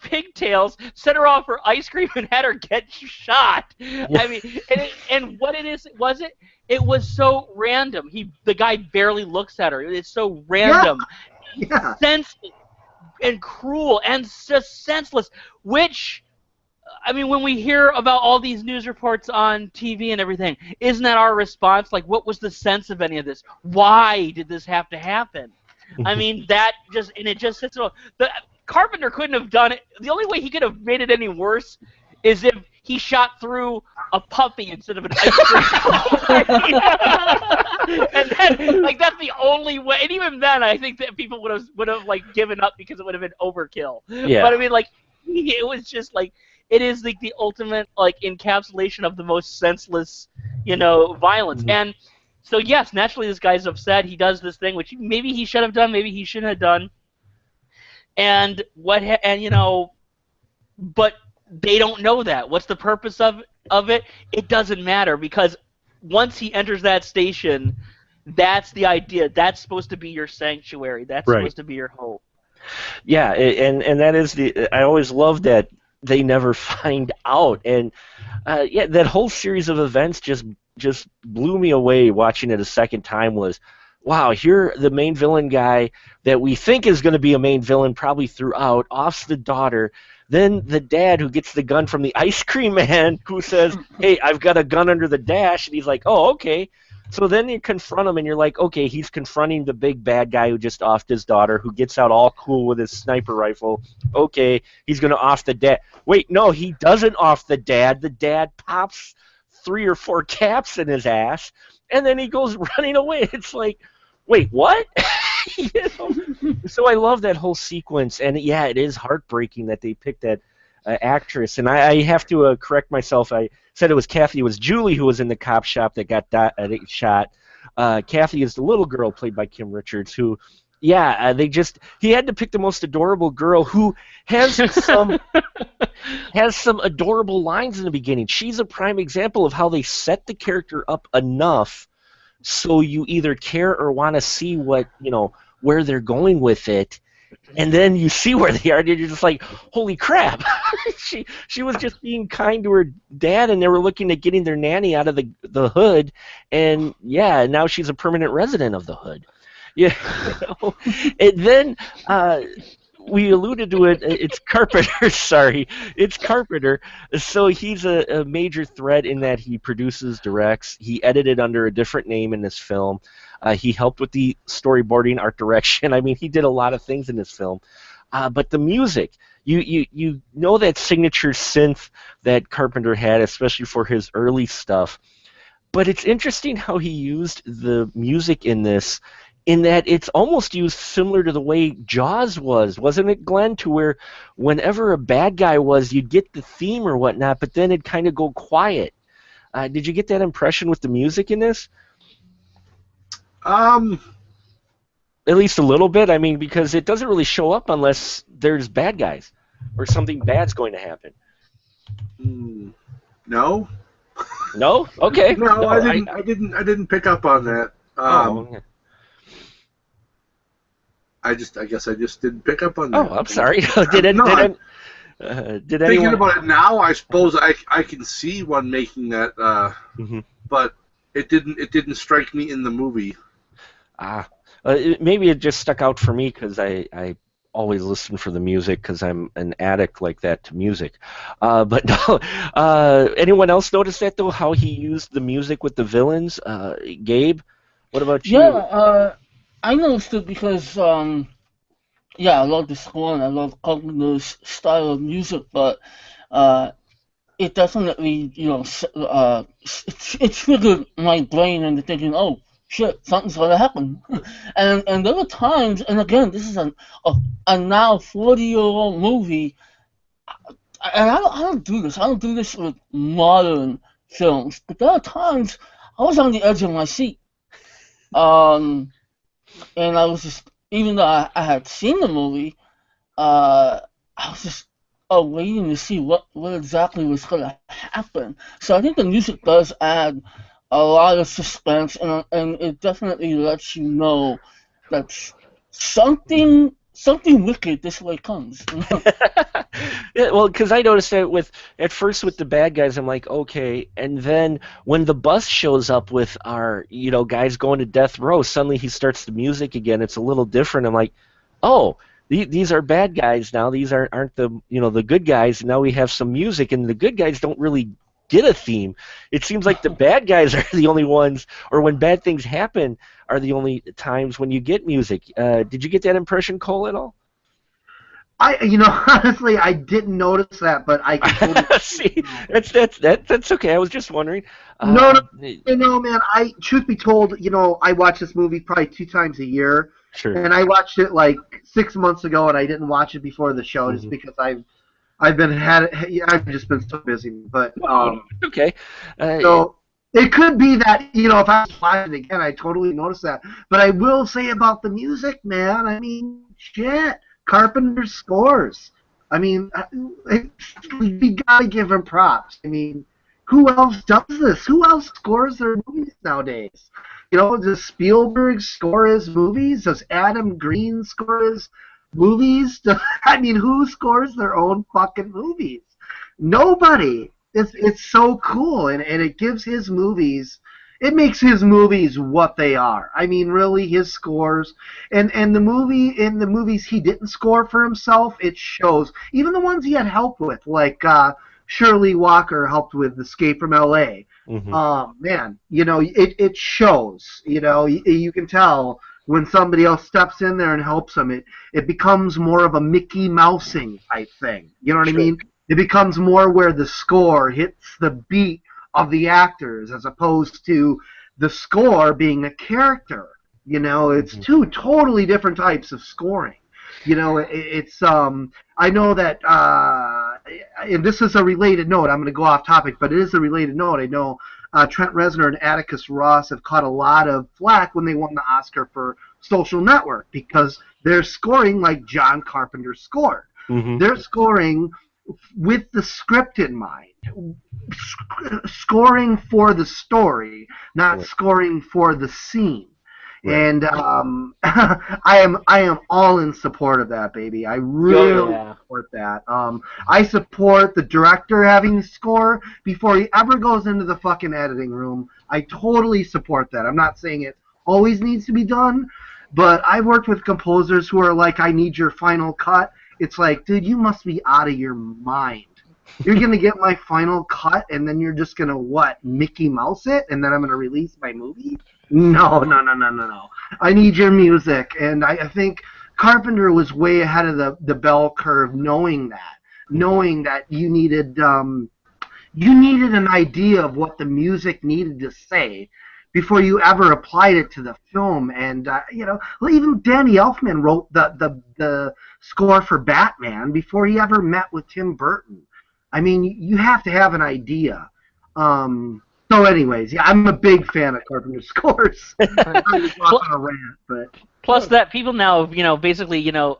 pigtails, set her off for ice cream, and had her get shot. I mean, and what it was so random. The guy barely looks at her. It's so random, Yeah. senseless, and cruel, and just senseless. Which, I mean, when we hear about all these news reports on TV and everything, isn't that our response? Like, what was the sense of any of this? Why did this have to happen? I mean, it just sits. The Carpenter couldn't have done it. The only way he could have made it any worse is if he shot through a puppy instead of an ice cream cone. And then, that's the only way. And even then, I think that people would have given up because it would have been overkill. Yeah. But I mean, it was just it is the ultimate encapsulation of the most senseless, violence. Mhm. And so yes, naturally this guy's upset. He does this thing which maybe he should have done, maybe he shouldn't have done. And but they don't know that. What's the purpose of it? It doesn't matter, because once he enters that station, that's the idea. That's supposed to be your sanctuary. That's Right. supposed to be your home. Yeah, and that is I always love that they never find out, and that whole series of events just blew me away. Watching it a second time was, wow, here the main villain guy that we think is going to be a main villain probably throughout offs the daughter. Then the dad who gets the gun from the ice cream man who says, hey, I've got a gun under the dash, and he's like, oh, okay. So then you confront him, and you're like, okay, he's confronting the big bad guy who just offed his daughter, who gets out all cool with his sniper rifle. Okay, he's going to off the dad. Wait, no, he doesn't off the dad. The dad pops 3 or 4 caps in his ass, and then he goes running away. It's like, wait, what? You know? So I love that whole sequence, and yeah, it is heartbreaking that they picked that actress. And I have to correct myself. I said it was Kathy. It was Julie who was in the cop shop that got shot. Kathy is the little girl played by Kim Richards, who, yeah, he had to pick the most adorable girl who has some adorable lines in the beginning. She's a prime example of how they set the character up enough so you either care or want to see where they're going with it, and then you see where they are, and you're just like, holy crap! she was just being kind to her dad, and they were looking at getting their nanny out of the hood, and yeah, now she's a permanent resident of the hood. Yeah, and then we alluded to it. It's Carpenter. Sorry, it's Carpenter. So he's a major threat in that he produces, directs. He edited under a different name in this film. He helped with the storyboarding, art direction. I mean, he did a lot of things in this film. But the music, you know that signature synth that Carpenter had, especially for his early stuff. But it's interesting how he used the music in this, in that it's almost used similar to the way Jaws was, wasn't it, Glenn? To where whenever a bad guy was, you'd get the theme or whatnot, but then it'd kind of go quiet. Did you get that impression with the music in this? At least a little bit. I mean, because it doesn't really show up unless there's bad guys or something bad's going to happen. No. No? Okay. No, I didn't pick up on that. Okay. I guess I just didn't pick up on that. Oh, I'm sorry. Did anyone? Thinking about it now, I suppose I can see one making that, but it didn't strike me in the movie. Maybe it just stuck out for me because I always listen for the music because I'm an addict like that to music. But no, anyone else notice that though? How he used the music with the villains? Gabe, what about you? Yeah, I noticed it because I love the score and I love Carpenter's style of music, but it definitely it triggered my brain into thinking, oh shit, something's gonna happen. and there were times, and again, this is a now 40-year-old movie, and I don't do this. I don't do this with modern films, but there are times I was on the edge of my seat. And I was just, even though I had seen the movie, I was just waiting to see what exactly was going to happen. So I think the music does add a lot of suspense, and it definitely lets you know that something wicked this way comes. Yeah, well, because I noticed that at first with the bad guys, I'm like, okay, and then when the bus shows up with our guys going to death row, suddenly he starts the music again. It's a little different. I'm like, oh, these are bad guys now. These aren't the the good guys. Now we have some music, and the good guys don't really get a theme. It seems like the bad guys are the only ones, or when bad things happen, are the only times when you get music. Did you get that impression, Cole, at all? Honestly, I didn't notice that, but I can totally see. That's okay. I was just wondering. No, man. Truth be told, I watch this movie probably 2 times a year. Sure. And I watched it like 6 months ago, and I didn't watch it before the show just because I've just been so busy. But okay. So it could be that if I was watching it again, I totally noticed that. But I will say about the music, man. I mean, shit. Carpenter scores. I mean, we gotta give him props. I mean, who else does this? Who else scores their movies nowadays? Does Spielberg score his movies? Does Adam Green score his movies? I mean, who scores their own fucking movies? Nobody. It's so cool, and it gives his movies. It makes his movies what they are. I mean, really, his scores and the movies he didn't score for himself, it shows. Even the ones he had help with, like Shirley Walker helped with Escape from L.A. Man, it shows. You can tell when somebody else steps in there and helps him. It becomes more of a Mickey Mousing type thing. You know what I mean? It becomes more where the score hits the beat of the actors as opposed to the score being a character. You know, it's two totally different types of scoring. You know, it's I know that, and this is a related note. I'm going to go off topic, but it is a related note. I know Trent Reznor and Atticus Ross have caught a lot of flack when they won the Oscar for Social Network because they're scoring like John Carpenter scored. They're scoring with the script in mind, scoring for the story, not scoring for the scene. And I am all in support of that, baby. I really support that. I support the director having the score before he ever goes into the fucking editing room. I totally support that. I'm not saying it always needs to be done, but I've worked with composers who are like, I need your final cut. It's like, dude, you must be out of your mind. You're going to get my final cut, and then you're just going to, what, Mickey Mouse it, and then I'm going to release my movie? No. I need your music, and I think Carpenter was way ahead of the bell curve knowing that you needed an idea of what the music needed to say before you ever applied it to the film. And you know, even Danny Elfman wrote the score for Batman before he ever met with Tim Burton. I mean, you have to have an idea. So anyways, yeah, I'm a big fan of Carpenter's scores. I'm just off on a rant, but plus that people now, you know, basically, you know,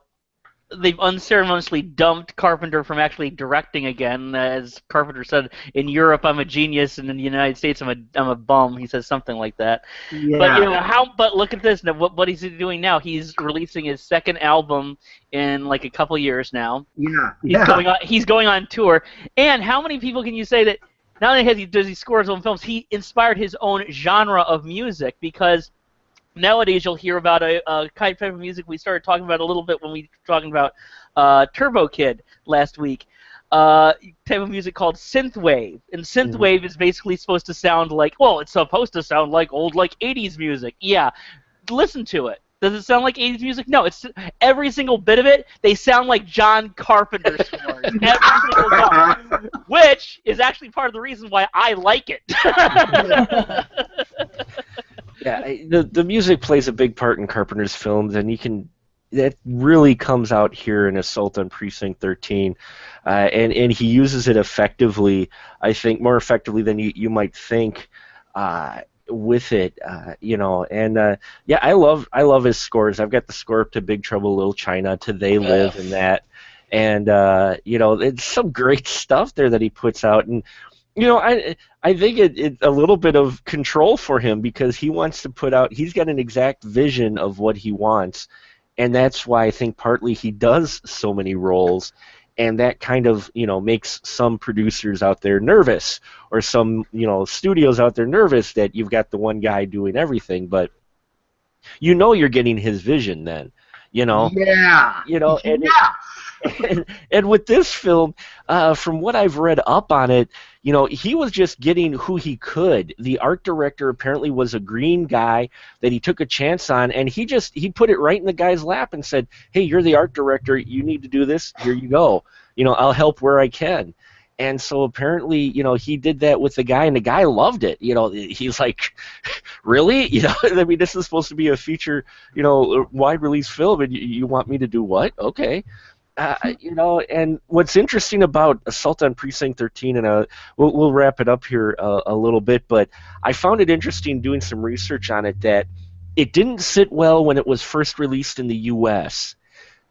they've unceremoniously dumped Carpenter from actually directing again. As Carpenter said, in Europe I'm a genius, and in the United States I'm a bum. He says something like that. yeah. But you know But look at this. Now, what he's doing now? He's releasing his second album in like a couple years now. He's going on tour. And how many people can you say that? Not only does he score his own films, he inspired his own genre of music, because nowadays you'll hear about a type of music we started talking about a little bit when we were talking about Turbo Kid last week, type of music called synthwave. And synthwave is basically supposed to sound like, well, it's supposed to sound like old, like 80s music. Yeah, listen to it. Does it sound like 80s music? No, it's every single bit of it. They sound like John Carpenter scores. Every single song, which is actually part of the reason why I like it. Yeah, the music plays a big part in Carpenter's films, and that really comes out here in Assault on Precinct 13, and he uses it effectively. I think more effectively than you might think. With it, you know, and yeah, I love his scores. I've got the score up to Big Trouble in Little China, to They Live, and that, and you know, it's some great stuff there that he puts out, and you know, I think it's a little bit of control for him, because he wants to put out. He's got an exact vision of what he wants, and that's why I think partly he does so many roles. And that kind of, you know, makes some producers out there nervous, or some, you know, studios out there nervous that you've got the one guy doing everything. But you know, you're getting his vision then, you know. Yeah. You know, and with this film, from what I've read up on it, you know, he was just getting who he could. The art director apparently was a green guy that he took a chance on, and he put it right in the guy's lap and said, "Hey, you're the art director. You need to do this. Here you go. You know, I'll help where I can." And so apparently, you know, he did that with the guy, and the guy loved it. You know, he's like, "Really? You know, I mean, this is supposed to be a feature, you know, wide release film, and you want me to do what? Okay." You know, and what's interesting about Assault on Precinct 13, and we'll wrap it up here a little bit, but I found it interesting doing some research on it that it didn't sit well when it was first released in the U.S.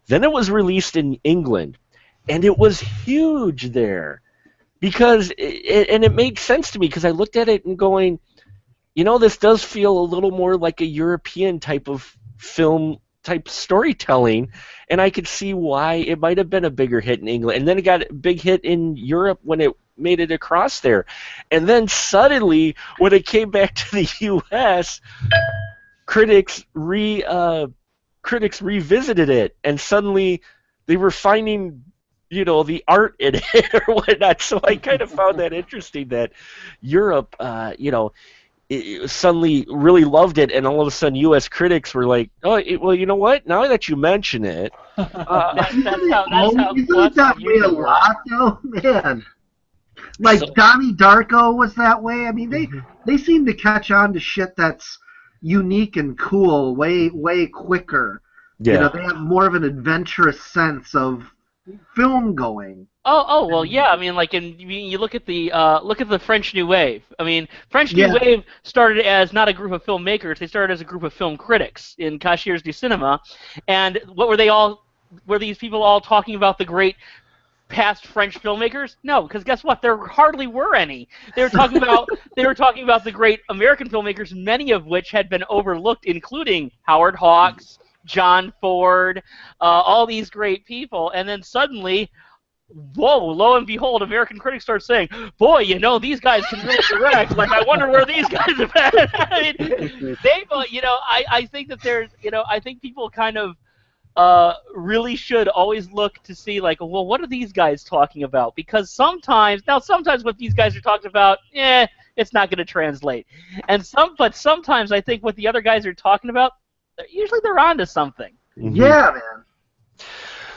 Then it was released in England, and it was huge there, because it made sense to me, because I looked at it and going, you know, this does feel a little more like a European type of film type storytelling, and I could see why it might have been a bigger hit in England, and then it got a big hit in Europe when it made it across there, and then suddenly when it came back to the U.S., critics revisited it, and suddenly they were finding, you know, the art in it or whatnot. So I kind of found that interesting that Europe, you know, suddenly really loved it, and all of a sudden U.S. critics were like, "Oh, well, you know what? Now that you mention it, that's how isn't that way a lot, though, man?" Like So, Donnie Darko was that way. I mean, mhm. they seem to catch on to shit that's unique and cool way quicker. You know, Yeah. they have more of an adventurous sense of film going. Oh well, And yeah. I mean, like, you look at the French New Wave. I mean, French New yeah, Wave started as not a group of filmmakers; they started as a group of film critics in Cahiers du Cinema. And what were they all? Were these people all talking about the great past French filmmakers? No, because guess what? There hardly were any. They were talking about the great American filmmakers, many of which had been overlooked, including Howard Hawks, John Ford, all these great people. And then suddenly, whoa, lo and behold, American critics start saying, boy, these guys can really direct. Like, I wonder where these guys have been. I mean, I think that I think people kind of really should always look to see, like, well, what are these guys talking about? Because sometimes what these guys are talking about, it's not going to translate. But sometimes I think what the other guys are talking about, usually they're onto something. Mhm. yeah, man.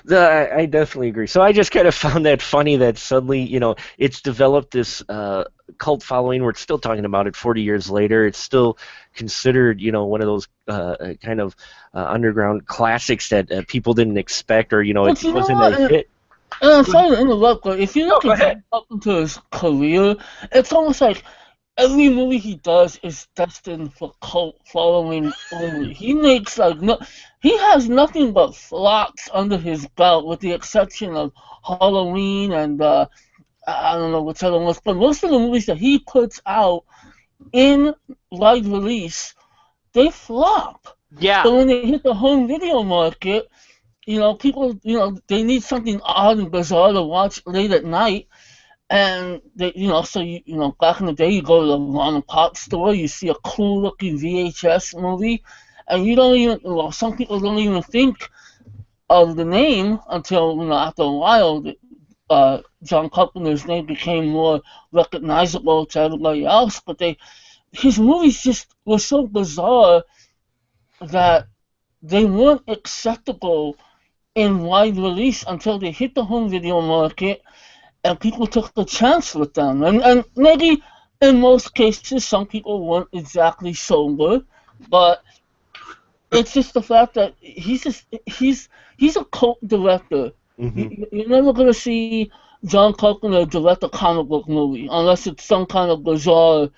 I definitely agree. So I just kind of found that funny that suddenly, it's developed this cult following. We're still talking about it 40 years later. It's still considered, one of those kind of underground classics that people didn't expect, or, But it you know wasn't what? a hit. Sorry to interrupt, but if you No, look go at ahead. John Carpenter's career, it's almost like every movie he does is destined for cult following only. He makes like no, he has nothing but flops under his belt, with the exception of Halloween and I don't know which other ones, but most of the movies that he puts out in wide release, they flop. Yeah. So when they hit the home video market, people, they need something odd and bizarre to watch late at night. And they, so back in the day, you go to the mom and pop store, you see a cool looking VHS movie, and you don't even, well, some people don't even think of the name until, after a while, John Carpenter's name became more recognizable to everybody else. But his movies just were so bizarre that they weren't acceptable in wide release until they hit the home video market and people took a chance with them. And maybe in most cases some people weren't exactly sober, but it's just the fact that he's a cult director. Hmm. You're never gonna see John Carpenter direct a comic book movie unless it's some kind of bizarre,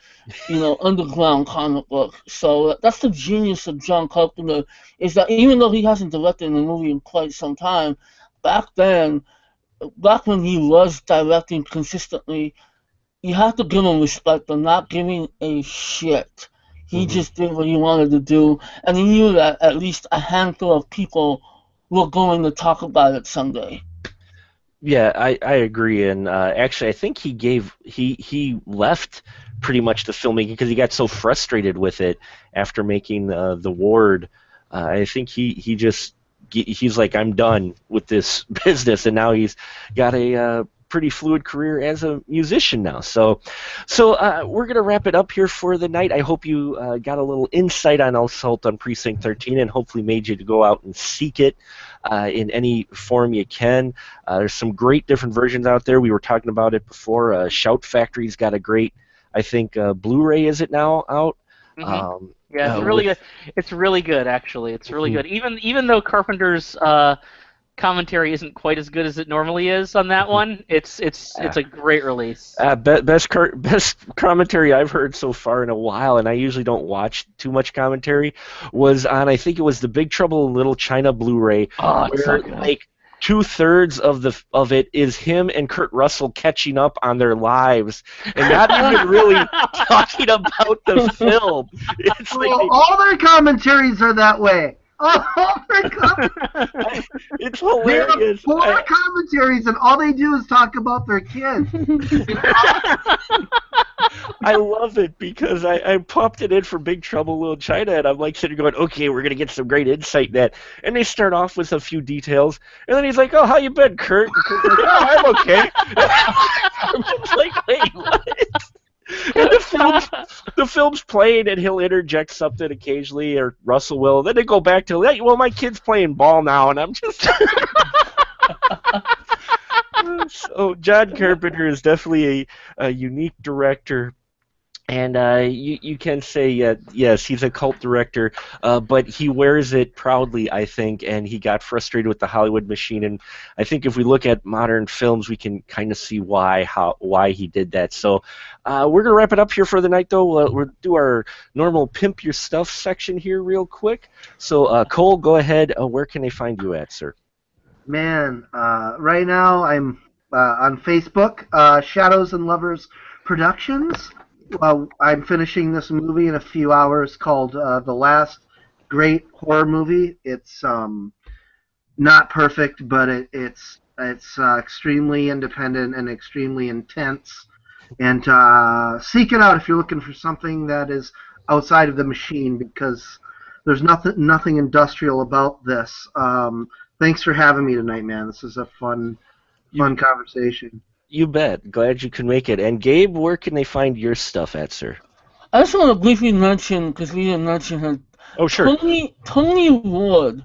underground comic book. So that's the genius of John Carpenter, is that even though he hasn't directed a movie in quite some time, back then, back when he was directing consistently, you have to give him respect for not giving a shit. He Hmm. just did what he wanted to do, and he knew that at least a handful of people were going to talk about it someday. Yeah, I agree, and actually, I think he left pretty much the filmmaking because he got so frustrated with it after making The Ward. I think he's like, I'm done with this business, and now he's got a pretty fluid career as a musician now. So we're gonna wrap it up here for the night. I hope you got a little insight on Assault on Precinct 13, and hopefully made you to go out and seek it in any form you can. There's some great different versions out there. We were talking about it before. Shout Factory's got a great, I think, Blu-ray, is it now out? Hmm. Um, Yeah, it's really with good. It's really good, actually. It's really Mhm. good. Even though Carpenter's commentary isn't quite as good as it normally is on that one, it's a great release. Best commentary I've heard so far in a while, and I usually don't watch too much commentary, was on, I think it was the Big Trouble in Little China Blu-ray, Oh, it's so where good. like 2/3 of it is him and Kurt Russell catching up on their lives, and not even really talking about the film. It's like Well, all their commentaries are that way. All their it's they have hilarious. four commentaries, and all they do is talk about their kids. I love it because I popped it in for Big Trouble in Little China, and I'm like sitting going, okay, we're gonna get some great insight in that. And they start off with a few details, and then he's like, oh, how you been, Kurt? And Kurt's like, oh, I'm okay. I'm just like, wait, what? And the film's playing, and he'll interject something occasionally, or Russell will. Then they go back to, hey, well, my kid's playing ball now, and I'm just. So John Carpenter is definitely a unique director. And you can say, yes, he's a cult director, but he wears it proudly, I think, and he got frustrated with the Hollywood machine. And I think if we look at modern films, we can kind of see why he did that. So we're going to wrap it up here for the night, though. We'll do our normal Pimp Your Stuff section here real quick. So, Cole, go ahead. Where can they find you at, sir? Man, right now I'm on Facebook, Shadows and Lovers Productions. I'm finishing this movie in a few hours called The Last Great Horror Movie. It's not perfect, but it's extremely independent and extremely intense. And seek it out if you're looking for something that is outside of the machine, because there's nothing industrial about this. Thanks for having me tonight, man. This is a fun conversation. You bet. Glad you could make it. And Gabe, where can they find your stuff at, sir? I just want to briefly mention, because we didn't mention him, Oh, sure. Tony Ward,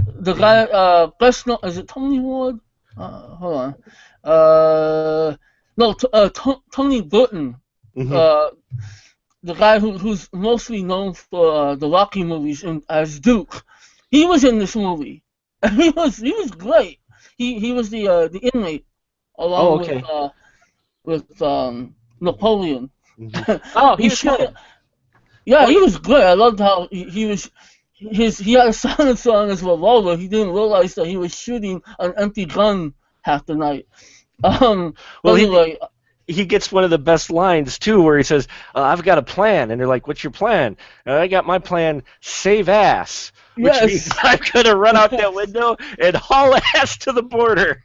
the guy, best known, is it Tony Ward? Hold on. No, Tony Burton, Mm-hmm. the guy who's mostly known for the Rocky movies as Duke. He was in this movie. He was great. He was the inmate along with Napoleon. Mm-hmm. Oh, he was good. Yeah, he was good. I loved how he had a silencer on his revolver. He didn't realize that he was shooting an empty gun half the night. Well, anyway, he gets one of the best lines too, where he says, "I've got a plan," and they're like, "What's your plan?" "I got my plan: save ass." Which yes. means I'm gonna run out that window and haul ass to the border.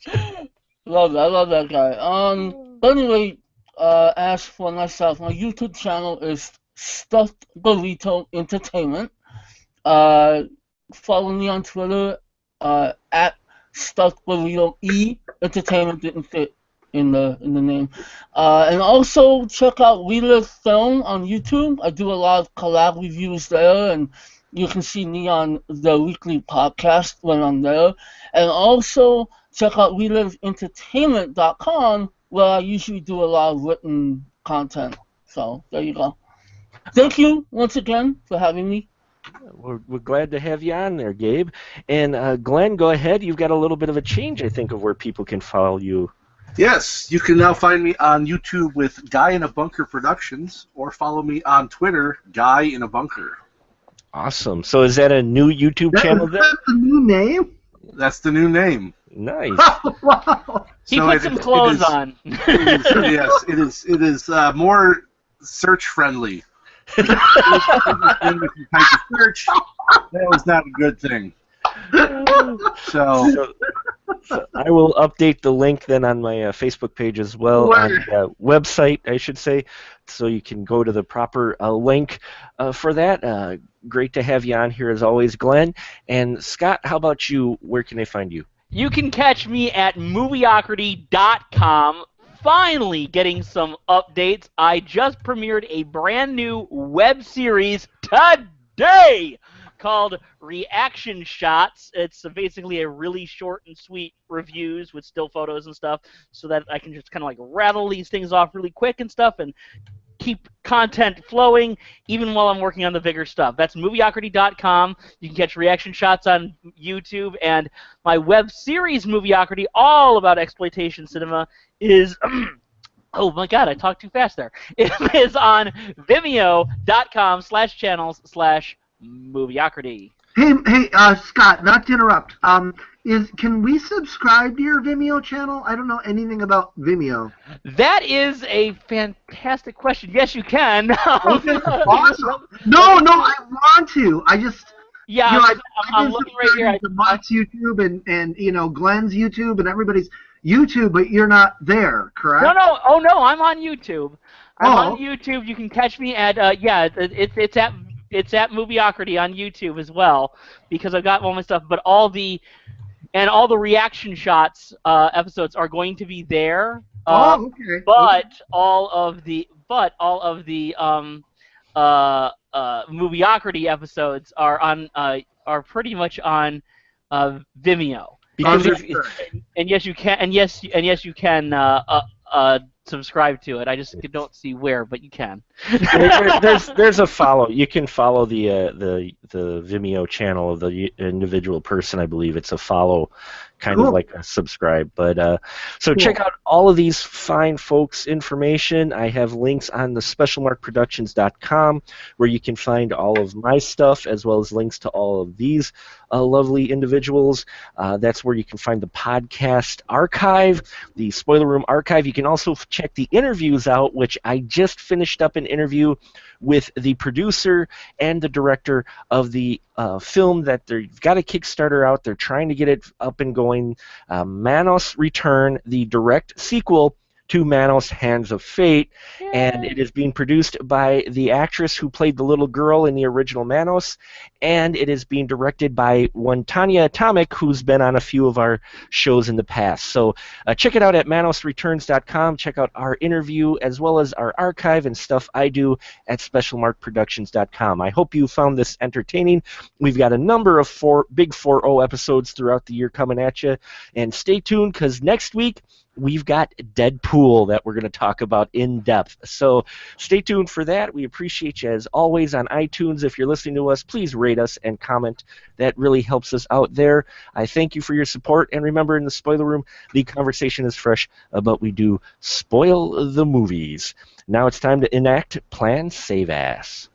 I love that guy. But anyway, as for myself, my YouTube channel is Stuffed Burrito Entertainment. Follow me on Twitter at Stuffed Burrito E. Entertainment didn't fit in the name. And also check out We Live Film on YouTube. I do a lot of collab reviews there, and you can see me on the weekly podcast when I'm there. And also check out WeLiveEntertainment.com, where I usually do a lot of written content. So there you go. Thank you once again for having me. We're glad to have you on there, Gabe. And Glenn, go ahead. You've got a little bit of a change, I think, of where people can follow you. Yes, you can now find me on YouTube with Guy in a Bunker Productions, or follow me on Twitter, Guy in a Bunker. Awesome. So is that a new YouTube channel then? That's the new name? That's the new name. Nice. Wow. He put some clothes on. Yes, it is more search friendly. If you type the search, that was not a good thing. So I will update the link then on my Facebook page as well, on the website, I should say, so you can go to the proper link for that. Great to have you on here as always, Glenn. And Scott, how about you? Where can they find you? You can catch me at movieocrity.com. Finally getting some updates. I just premiered a brand new web series today called Reaction Shots. It's basically a really short and sweet reviews with still photos and stuff, so that I can just kind of like rattle these things off really quick and stuff and keep content flowing even while I'm working on the bigger stuff. That's movieocrity.com. You can catch Reaction Shots on YouTube, and my web series Movieocrity, all about exploitation cinema, is oh my god, I talked too fast there. It is on vimeo.com/channels/Movieocrity. Hey, Scott, not to interrupt. Can we subscribe to your Vimeo channel? I don't know anything about Vimeo. That is a fantastic question. Yes, you can. Okay, awesome. No, I want to. I just yeah, I'm looking right here. Mott's YouTube and Glenn's YouTube and everybody's YouTube, but you're not there, correct? No. Oh no, I'm on YouTube. I'm on YouTube. You can catch me at it's at Movieocrity on YouTube as well, because I've got all my stuff. But all the Reaction Shots episodes are going to be there. Okay. But all of the Movieocrity episodes are pretty much on Vimeo. Because Understood. And yes, you can. And yes, you can subscribe to it. I just don't see where, but you can. there's a follow. You can follow the Vimeo channel of the individual person. I believe it's a follow, kind of Cool. like a subscribe. But so Cool. check out all of these fine folks' information. I have links on the specialmarkproductions.com where you can find all of my stuff as well as links to all of these lovely individuals. That's where you can find the podcast archive, the Spoiler Room archive. You can also check the interviews out, which I just finished up an interview with the producer and the director of the film that they've got a Kickstarter out. They're trying to get it up and going. Manos Return, the direct sequel to Manos Hands of Fate, and it is being produced by the actress who played the little girl in the original Manos, and it is being directed by one Tanya Atomic, who's been on a few of our shows in the past. So check it out at manosreturns.com. Check out our interview as well as our archive and stuff I do at specialmarkproductions.com. I hope you found this entertaining. We've got a number of big 4.0 episodes throughout the year coming at you, and stay tuned because next week we've got Deadpool that we're going to talk about in depth. So stay tuned for that. We appreciate you as always on iTunes. If you're listening to us, please rate us and comment. That really helps us out there. I thank you for your support. And remember, in the Spoiler Room, the conversation is fresh, but we do spoil the movies. Now it's time to enact Plan Save Ass.